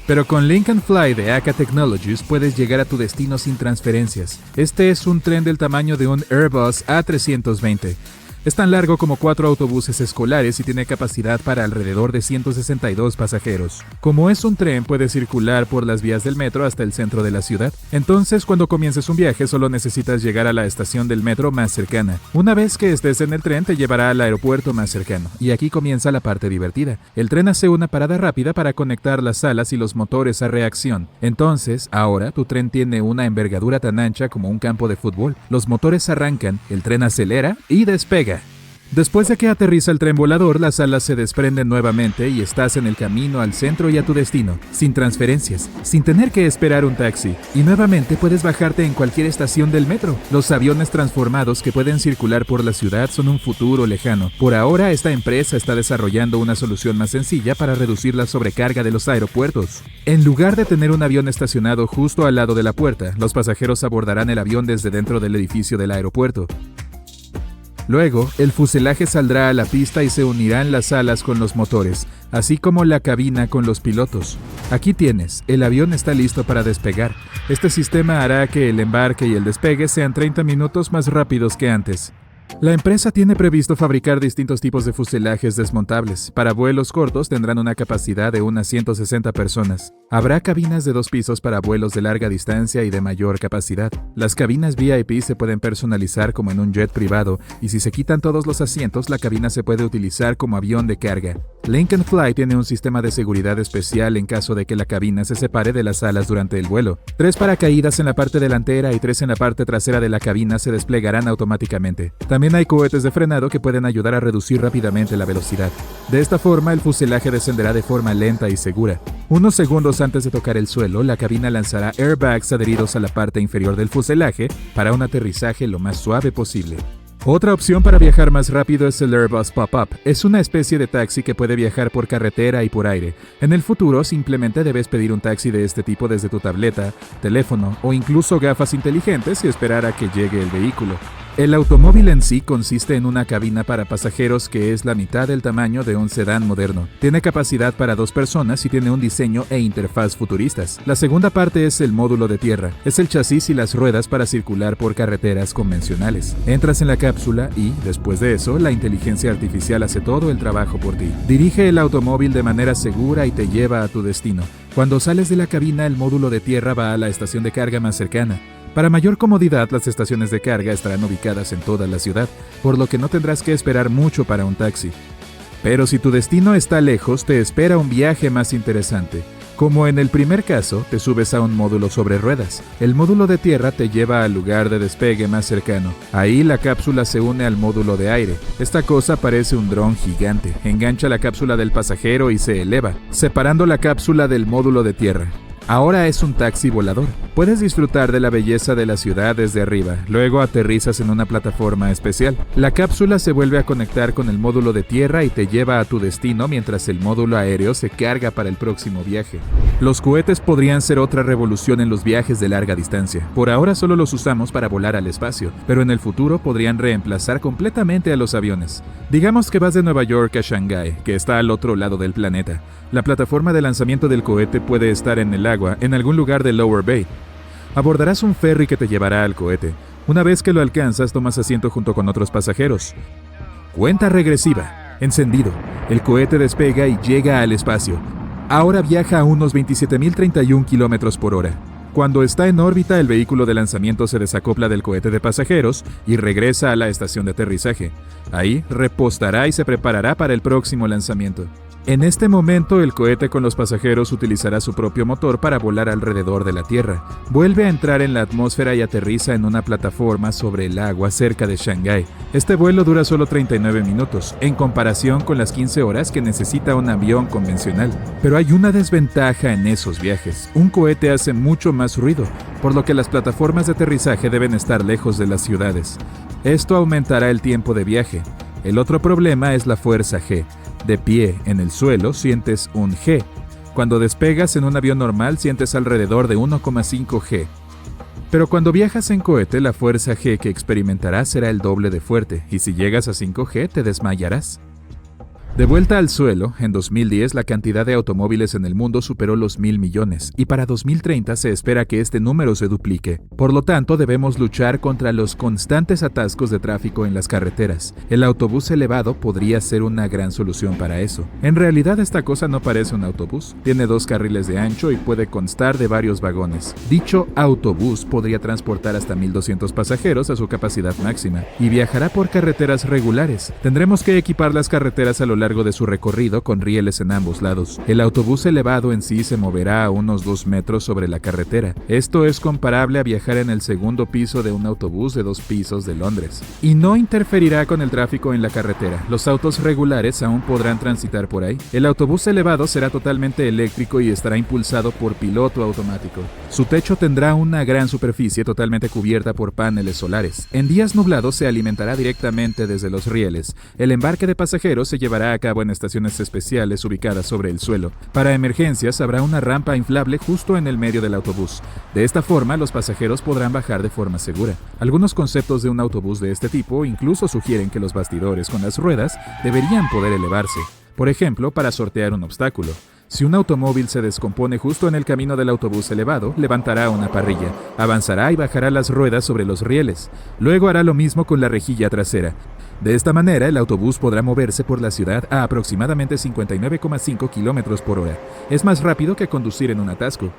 Pero con Link and Fly de Aka Technologies puedes llegar a tu destino sin transferencias. Este es un tren del tamaño de un Airbus A320. Es tan largo como 4 autobuses escolares y tiene capacidad para alrededor de 162 pasajeros. Como es un tren, puede circular por las vías del metro hasta el centro de la ciudad. Entonces, cuando comiences un viaje, solo necesitas llegar a la estación del metro más cercana. Una vez que estés en el tren, te llevará al aeropuerto más cercano. Y aquí comienza la parte divertida. El tren hace una parada rápida para conectar las alas y los motores a reacción. Entonces, ahora, tu tren tiene una envergadura tan ancha como un campo de fútbol. Los motores arrancan, el tren acelera y despega. Después de que aterriza el tren volador, las alas se desprenden nuevamente y estás en el camino al centro y a tu destino, sin transferencias, sin tener que esperar un taxi. Y nuevamente puedes bajarte en cualquier estación del metro. Los aviones transformados que pueden circular por la ciudad son un futuro lejano. Por ahora, esta empresa está desarrollando una solución más sencilla para reducir la sobrecarga de los aeropuertos. En lugar de tener un avión estacionado justo al lado de la puerta, los pasajeros abordarán el avión desde dentro del edificio del aeropuerto. Luego, el fuselaje saldrá a la pista y se unirán las alas con los motores, así como la cabina con los pilotos. Aquí tienes, el avión está listo para despegar. Este sistema hará que el embarque y el despegue sean 30 minutos más rápidos que antes. La empresa tiene previsto fabricar distintos tipos de fuselajes desmontables. Para vuelos cortos tendrán una capacidad de unas 160 personas. Habrá cabinas de 2 pisos para vuelos de larga distancia y de mayor capacidad. Las cabinas VIP se pueden personalizar como en un jet privado, y si se quitan todos los asientos, la cabina se puede utilizar como avión de carga. Link and Fly tiene un sistema de seguridad especial en caso de que la cabina se separe de las alas durante el vuelo. 3 paracaídas en la parte delantera y 3 en la parte trasera de la cabina se desplegarán automáticamente. También hay cohetes de frenado que pueden ayudar a reducir rápidamente la velocidad. De esta forma, el fuselaje descenderá de forma lenta y segura. Unos segundos antes de tocar el suelo, la cabina lanzará airbags adheridos a la parte inferior del fuselaje para un aterrizaje lo más suave posible. Otra opción para viajar más rápido es el Airbus Pop-Up. Es una especie de taxi que puede viajar por carretera y por aire. En el futuro, simplemente debes pedir un taxi de este tipo desde tu tableta, teléfono o incluso gafas inteligentes y esperar a que llegue el vehículo. El automóvil en sí consiste en una cabina para pasajeros que es la mitad del tamaño de un sedán moderno. Tiene capacidad para 2 personas y tiene un diseño e interfaz futuristas. La segunda parte es el módulo de tierra. Es el chasis y las ruedas para circular por carreteras convencionales. Entras en la cápsula y, después de eso, la inteligencia artificial hace todo el trabajo por ti. Dirige el automóvil de manera segura y te lleva a tu destino. Cuando sales de la cabina, el módulo de tierra va a la estación de carga más cercana. Para mayor comodidad, las estaciones de carga estarán ubicadas en toda la ciudad, por lo que no tendrás que esperar mucho para un taxi. Pero si tu destino está lejos, te espera un viaje más interesante. Como en el primer caso, te subes a un módulo sobre ruedas. El módulo de tierra te lleva al lugar de despegue más cercano. Ahí la cápsula se une al módulo de aire. Esta cosa parece un dron gigante. Engancha la cápsula del pasajero y se eleva, separando la cápsula del módulo de tierra. Ahora es un taxi volador. Puedes disfrutar de la belleza de la ciudad desde arriba. Luego aterrizas en una plataforma especial. La cápsula se vuelve a conectar con el módulo de tierra y te lleva a tu destino mientras el módulo aéreo se carga para el próximo viaje. Los cohetes podrían ser otra revolución en los viajes de larga distancia. Por ahora solo los usamos para volar al espacio, pero en el futuro podrían reemplazar completamente a los aviones. Digamos que vas de Nueva York a Shanghái, que está al otro lado del planeta. La plataforma de lanzamiento del cohete puede estar en el agua, en algún lugar de Lower Bay. Abordarás un ferry que te llevará al cohete. Una vez que lo alcanzas, tomas asiento junto con otros pasajeros. Cuenta regresiva. Encendido, el cohete despega y llega al espacio. Ahora viaja a unos 27.031 kilómetros por hora. Cuando está en órbita, el vehículo de lanzamiento se desacopla del cohete de pasajeros y regresa a la estación de aterrizaje. Ahí repostará y se preparará para el próximo lanzamiento. En este momento, el cohete con los pasajeros utilizará su propio motor para volar alrededor de la Tierra. Vuelve a entrar en la atmósfera y aterriza en una plataforma sobre el agua cerca de Shanghái. Este vuelo dura solo 39 minutos, en comparación con las 15 horas que necesita un avión convencional. Pero hay una desventaja en esos viajes. Un cohete hace mucho más ruido, por lo que las plataformas de aterrizaje deben estar lejos de las ciudades. Esto aumentará el tiempo de viaje. El otro problema es la fuerza G. De pie en el suelo sientes un G. Cuando despegas en un avión normal sientes alrededor de 1,5 G. Pero cuando viajas en cohete, la fuerza G que experimentarás será el doble de fuerte, y si llegas a 5 G te desmayarás. De vuelta al suelo, en 2010 la cantidad de automóviles en el mundo superó los 1.000 millones, y para 2030 se espera que este número se duplique. Por lo tanto, debemos luchar contra los constantes atascos de tráfico en las carreteras. El autobús elevado podría ser una gran solución para eso. En realidad esta cosa no parece un autobús, tiene 2 carriles de ancho y puede constar de varios vagones. Dicho autobús podría transportar hasta 1.200 pasajeros a su capacidad máxima, y viajará por carreteras regulares. Tendremos que equipar las carreteras a lo largo de su recorrido con rieles en ambos lados. El autobús elevado en sí se moverá a unos 2 metros sobre la carretera. Esto es comparable a viajar en el segundo piso de un autobús de 2 pisos de Londres. Y no interferirá con el tráfico en la carretera. Los autos regulares aún podrán transitar por ahí. El autobús elevado será totalmente eléctrico y estará impulsado por piloto automático. Su techo tendrá una gran superficie totalmente cubierta por paneles solares. En días nublados se alimentará directamente desde los rieles. El embarque de pasajeros se llevará a cabo en estaciones especiales ubicadas sobre el suelo. Para emergencias habrá una rampa inflable justo en el medio del autobús. De esta forma, los pasajeros podrán bajar de forma segura. Algunos conceptos de un autobús de este tipo incluso sugieren que los bastidores con las ruedas deberían poder elevarse. Por ejemplo, para sortear un obstáculo. Si un automóvil se descompone justo en el camino del autobús elevado, levantará una parrilla, avanzará y bajará las ruedas sobre los rieles. Luego hará lo mismo con la rejilla trasera. De esta manera, el autobús podrá moverse por la ciudad a aproximadamente 59,5 km por hora. Es más rápido que conducir en un atasco.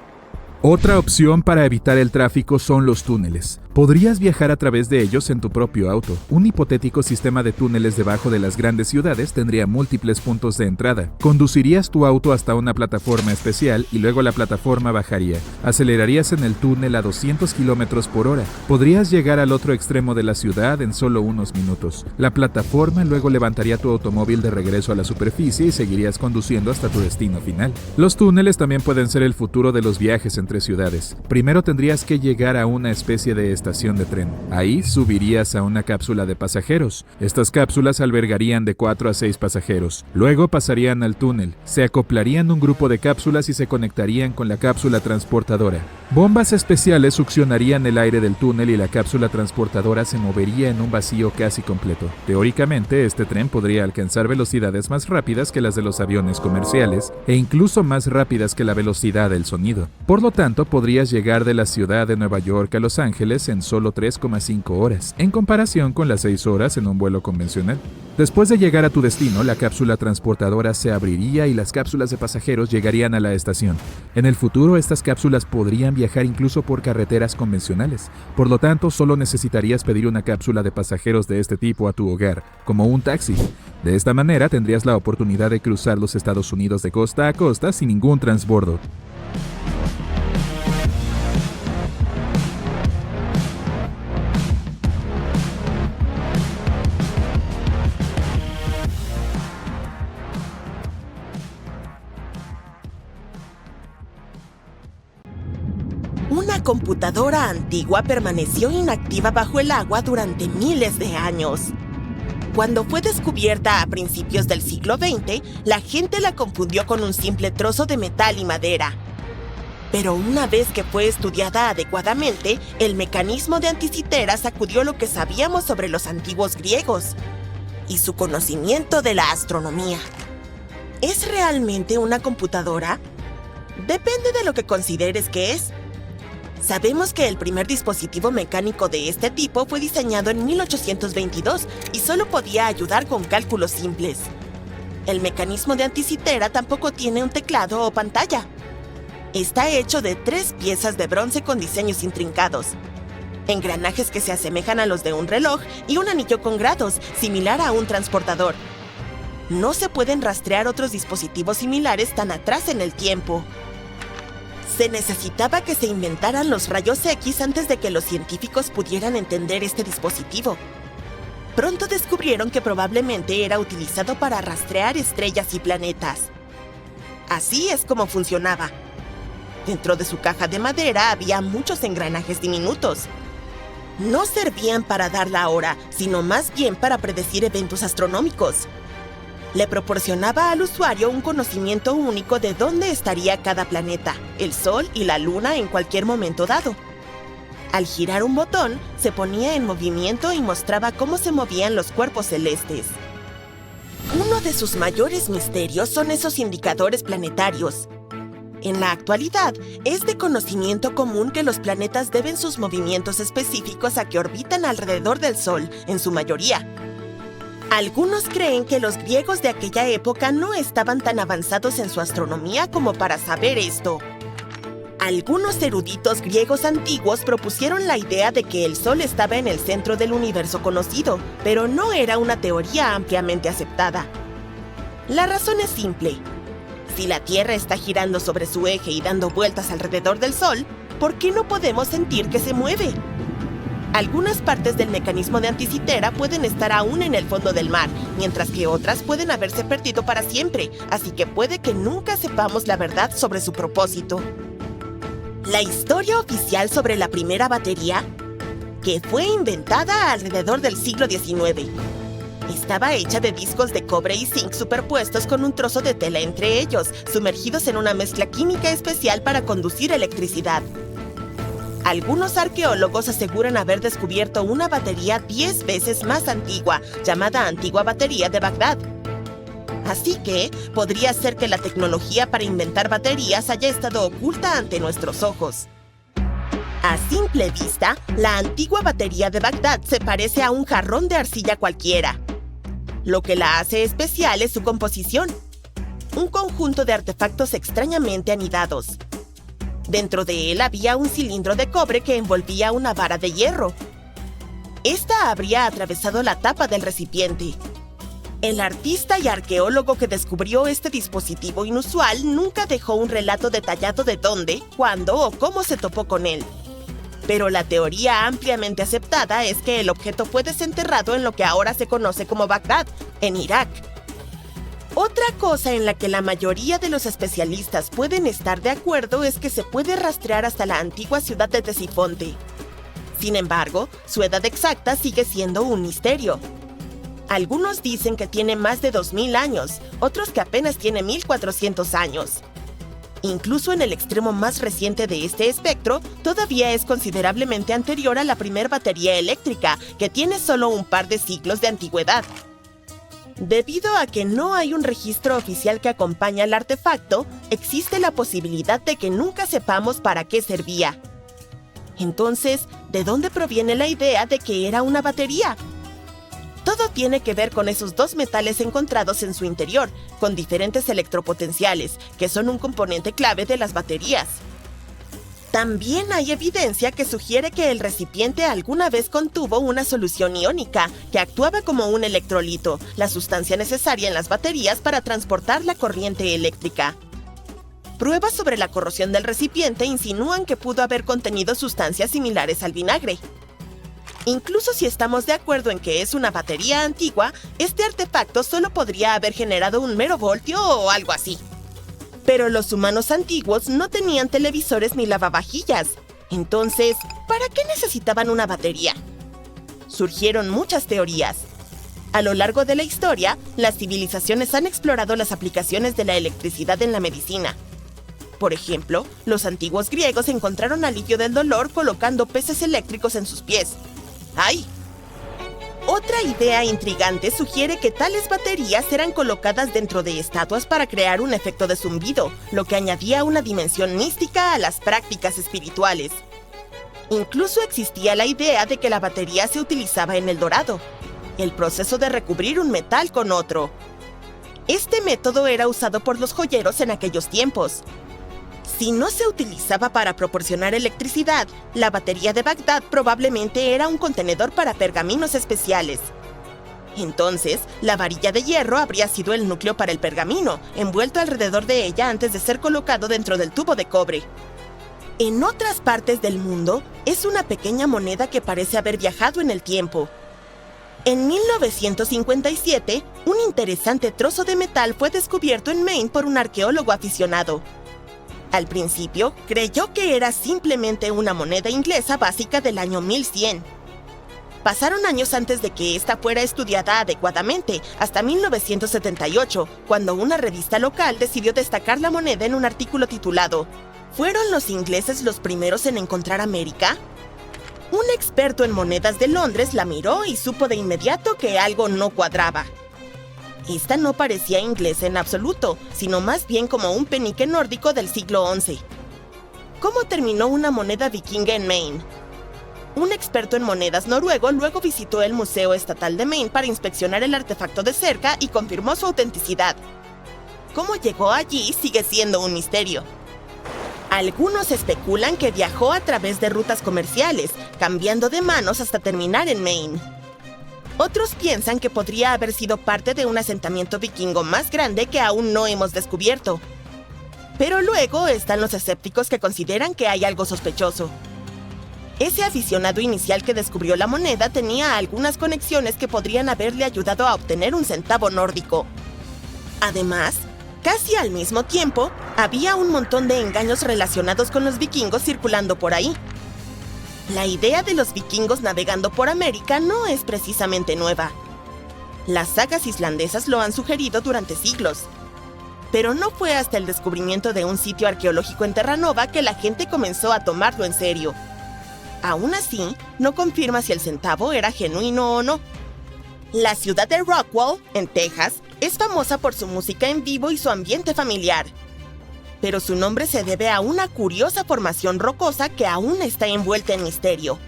Otra opción para evitar el tráfico son los túneles. Podrías viajar a través de ellos en tu propio auto. Un hipotético sistema de túneles debajo de las grandes ciudades tendría múltiples puntos de entrada. Conducirías tu auto hasta una plataforma especial y luego la plataforma bajaría. Acelerarías en el túnel a 200 km por hora. Podrías llegar al otro extremo de la ciudad en solo unos minutos. La plataforma luego levantaría tu automóvil de regreso a la superficie y seguirías conduciendo hasta tu destino final. Los túneles también pueden ser el futuro de los viajes entre ciudades. Primero tendrías que llegar a una especie de estación de tren. Ahí subirías a una cápsula de pasajeros. Estas cápsulas albergarían de 4 a 6 pasajeros. Luego pasarían al túnel. Se acoplarían un grupo de cápsulas y se conectarían con la cápsula transportadora. Bombas especiales succionarían el aire del túnel y la cápsula transportadora se movería en un vacío casi completo. Teóricamente, este tren podría alcanzar velocidades más rápidas que las de los aviones comerciales e incluso más rápidas que la velocidad del sonido. Por lo tanto, podrías llegar de la ciudad de Nueva York a Los Ángeles en solo 3,5 horas, en comparación con las 6 horas en un vuelo convencional. Después de llegar a tu destino, la cápsula transportadora se abriría y las cápsulas de pasajeros llegarían a la estación. En el futuro, estas cápsulas podrían viajar incluso por carreteras convencionales. Por lo tanto, solo necesitarías pedir una cápsula de pasajeros de este tipo a tu hogar, como un taxi. De esta manera, tendrías la oportunidad de cruzar los Estados Unidos de costa a costa sin ningún transbordo. Una computadora antigua permaneció inactiva bajo el agua durante miles de años. Cuando fue descubierta a principios del siglo XX, la gente la confundió con un simple trozo de metal y madera. Pero una vez que fue estudiada adecuadamente, el mecanismo de Anticitera sacudió lo que sabíamos sobre los antiguos griegos y su conocimiento de la astronomía. ¿Es realmente una computadora? Depende de lo que consideres que es. Sabemos que el primer dispositivo mecánico de este tipo fue diseñado en 1822 y solo podía ayudar con cálculos simples. El mecanismo de Anticitera tampoco tiene un teclado o pantalla. Está hecho de 3 piezas de bronce con diseños intrincados, engranajes que se asemejan a los de un reloj y un anillo con grados, similar a un transportador. No se pueden rastrear otros dispositivos similares tan atrás en el tiempo. Se necesitaba que se inventaran los rayos X antes de que los científicos pudieran entender este dispositivo. Pronto descubrieron que probablemente era utilizado para rastrear estrellas y planetas. Así es como funcionaba. Dentro de su caja de madera había muchos engranajes diminutos. No servían para dar la hora, sino más bien para predecir eventos astronómicos. Le proporcionaba al usuario un conocimiento único de dónde estaría cada planeta, el Sol y la Luna en cualquier momento dado. Al girar un botón, se ponía en movimiento y mostraba cómo se movían los cuerpos celestes. Uno de sus mayores misterios son esos indicadores planetarios. En la actualidad, es de conocimiento común que los planetas deben sus movimientos específicos a que orbitan alrededor del Sol, en su mayoría. Algunos creen que los griegos de aquella época no estaban tan avanzados en su astronomía como para saber esto. Algunos eruditos griegos antiguos propusieron la idea de que el Sol estaba en el centro del universo conocido, pero no era una teoría ampliamente aceptada. La razón es simple. Si la Tierra está girando sobre su eje y dando vueltas alrededor del Sol, ¿por qué no podemos sentir que se mueve? Algunas partes del mecanismo de Anticitera pueden estar aún en el fondo del mar, mientras que otras pueden haberse perdido para siempre, así que puede que nunca sepamos la verdad sobre su propósito. La historia oficial sobre la primera batería, que fue inventada alrededor del siglo XIX. Estaba hecha de discos de cobre y zinc superpuestos con un trozo de tela entre ellos, sumergidos en una mezcla química especial para conducir electricidad. Algunos arqueólogos aseguran haber descubierto una batería 10 veces más antigua, llamada Antigua Batería de Bagdad. Así que, podría ser que la tecnología para inventar baterías haya estado oculta ante nuestros ojos. A simple vista, la Antigua Batería de Bagdad se parece a un jarrón de arcilla cualquiera. Lo que la hace especial es su composición. Un conjunto de artefactos extrañamente anidados. Dentro de él había un cilindro de cobre que envolvía una vara de hierro. Esta habría atravesado la tapa del recipiente. El artista y arqueólogo que descubrió este dispositivo inusual nunca dejó un relato detallado de dónde, cuándo o cómo se topó con él. Pero la teoría ampliamente aceptada es que el objeto fue desenterrado en lo que ahora se conoce como Bagdad, en Irak. Otra cosa en la que la mayoría de los especialistas pueden estar de acuerdo es que se puede rastrear hasta la antigua ciudad de Ctesifonte. Sin embargo, su edad exacta sigue siendo un misterio. Algunos dicen que tiene más de 2000 años, otros que apenas tiene 1400 años. Incluso en el extremo más reciente de este espectro, todavía es considerablemente anterior a la primera batería eléctrica, que tiene solo un par de siglos de antigüedad. Debido a que no hay un registro oficial que acompañe al artefacto, existe la posibilidad de que nunca sepamos para qué servía. Entonces, ¿de dónde proviene la idea de que era una batería? Todo tiene que ver con esos dos metales encontrados en su interior, con diferentes electropotenciales, que son un componente clave de las baterías. También hay evidencia que sugiere que el recipiente alguna vez contuvo una solución iónica, que actuaba como un electrolito, la sustancia necesaria en las baterías para transportar la corriente eléctrica. Pruebas sobre la corrosión del recipiente insinúan que pudo haber contenido sustancias similares al vinagre. Incluso si estamos de acuerdo en que es una batería antigua, este artefacto solo podría haber generado un mero voltio o algo así. Pero los humanos antiguos no tenían televisores ni lavavajillas. Entonces, ¿para qué necesitaban una batería? Surgieron muchas teorías. A lo largo de la historia, las civilizaciones han explorado las aplicaciones de la electricidad en la medicina. Por ejemplo, los antiguos griegos encontraron alivio del dolor colocando peces eléctricos en sus pies. ¡Ay! Otra idea intrigante sugiere que tales baterías eran colocadas dentro de estatuas para crear un efecto de zumbido, lo que añadía una dimensión mística a las prácticas espirituales. Incluso existía la idea de que la batería se utilizaba en el dorado, el proceso de recubrir un metal con otro. Este método era usado por los joyeros en aquellos tiempos. Si no se utilizaba para proporcionar electricidad, la batería de Bagdad probablemente era un contenedor para pergaminos especiales. Entonces, la varilla de hierro habría sido el núcleo para el pergamino, envuelto alrededor de ella antes de ser colocado dentro del tubo de cobre. En otras partes del mundo, es una pequeña moneda que parece haber viajado en el tiempo. En 1957, un interesante trozo de metal fue descubierto en Maine por un arqueólogo aficionado. Al principio, creyó que era simplemente una moneda inglesa básica del año 1100. Pasaron años antes de que esta fuera estudiada adecuadamente, hasta 1978, cuando una revista local decidió destacar la moneda en un artículo titulado ¿Fueron los ingleses los primeros en encontrar América? Un experto en monedas de Londres la miró y supo de inmediato que algo no cuadraba. Esta no parecía inglesa en absoluto, sino más bien como un penique nórdico del siglo XI. ¿Cómo terminó una moneda vikinga en Maine? Un experto en monedas noruego luego visitó el Museo Estatal de Maine para inspeccionar el artefacto de cerca y confirmó su autenticidad. ¿Cómo llegó allí sigue siendo un misterio? Algunos especulan que viajó a través de rutas comerciales, cambiando de manos hasta terminar en Maine. Otros piensan que podría haber sido parte de un asentamiento vikingo más grande que aún no hemos descubierto. Pero luego están los escépticos que consideran que hay algo sospechoso. Ese aficionado inicial que descubrió la moneda tenía algunas conexiones que podrían haberle ayudado a obtener un centavo nórdico. Además, casi al mismo tiempo, había un montón de engaños relacionados con los vikingos circulando por ahí. La idea de los vikingos navegando por América no es precisamente nueva. Las sagas islandesas lo han sugerido durante siglos. Pero no fue hasta el descubrimiento de un sitio arqueológico en Terranova que la gente comenzó a tomarlo en serio. Aún así, no confirma si el centavo era genuino o no. La ciudad de Rockwall, en Texas, es famosa por su música en vivo y su ambiente familiar. Pero su nombre se debe a una curiosa formación rocosa que aún está envuelta en misterio.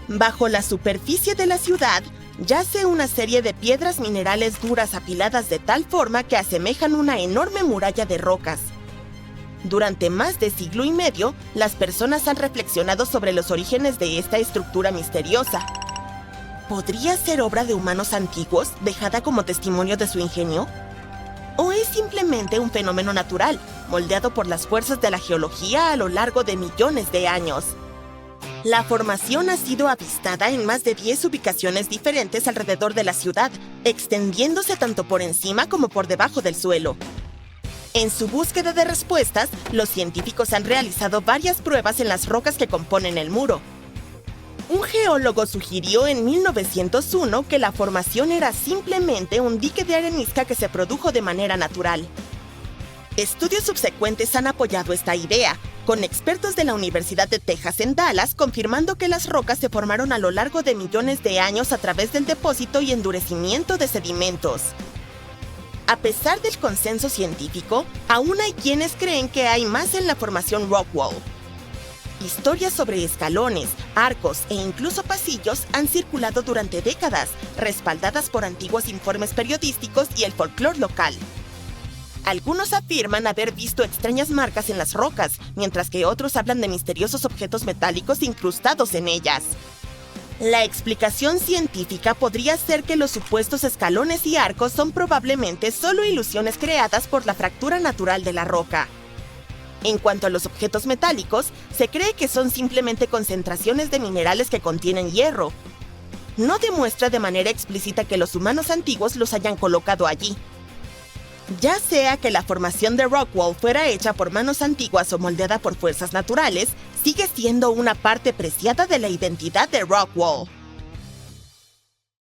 Bajo la superficie de la ciudad, yace una serie de piedras minerales duras apiladas de tal forma que asemejan una enorme muralla de rocas. Durante más de siglo y medio, las personas han reflexionado sobre los orígenes de esta estructura misteriosa. ¿Podría ser obra de humanos antiguos, dejada como testimonio de su ingenio? ¿O es simplemente un fenómeno natural, moldeado por las fuerzas de la geología a lo largo de millones de años? La formación ha sido avistada en más de 10 ubicaciones diferentes alrededor de la ciudad, extendiéndose tanto por encima como por debajo del suelo. En su búsqueda de respuestas, los científicos han realizado varias pruebas en las rocas que componen el muro. Un geólogo sugirió en 1901 que la formación era simplemente un dique de arenisca que se produjo de manera natural. Estudios subsecuentes han apoyado esta idea, con expertos de la Universidad de Texas en Dallas confirmando que las rocas se formaron a lo largo de millones de años a través del depósito y endurecimiento de sedimentos. A pesar del consenso científico, aún hay quienes creen que hay más en la formación Rockwall. Historias sobre escalones, arcos e incluso pasillos han circulado durante décadas, respaldadas por antiguos informes periodísticos y el folclore local. Algunos afirman haber visto extrañas marcas en las rocas, mientras que otros hablan de misteriosos objetos metálicos incrustados en ellas. La explicación científica podría ser que los supuestos escalones y arcos son probablemente solo ilusiones creadas por la fractura natural de la roca. En cuanto a los objetos metálicos, se cree que son simplemente concentraciones de minerales que contienen hierro. No demuestra de manera explícita que los humanos antiguos los hayan colocado allí. Ya sea que la formación de Rockwall fuera hecha por manos antiguas o moldeada por fuerzas naturales, sigue siendo una parte preciada de la identidad de Rockwall.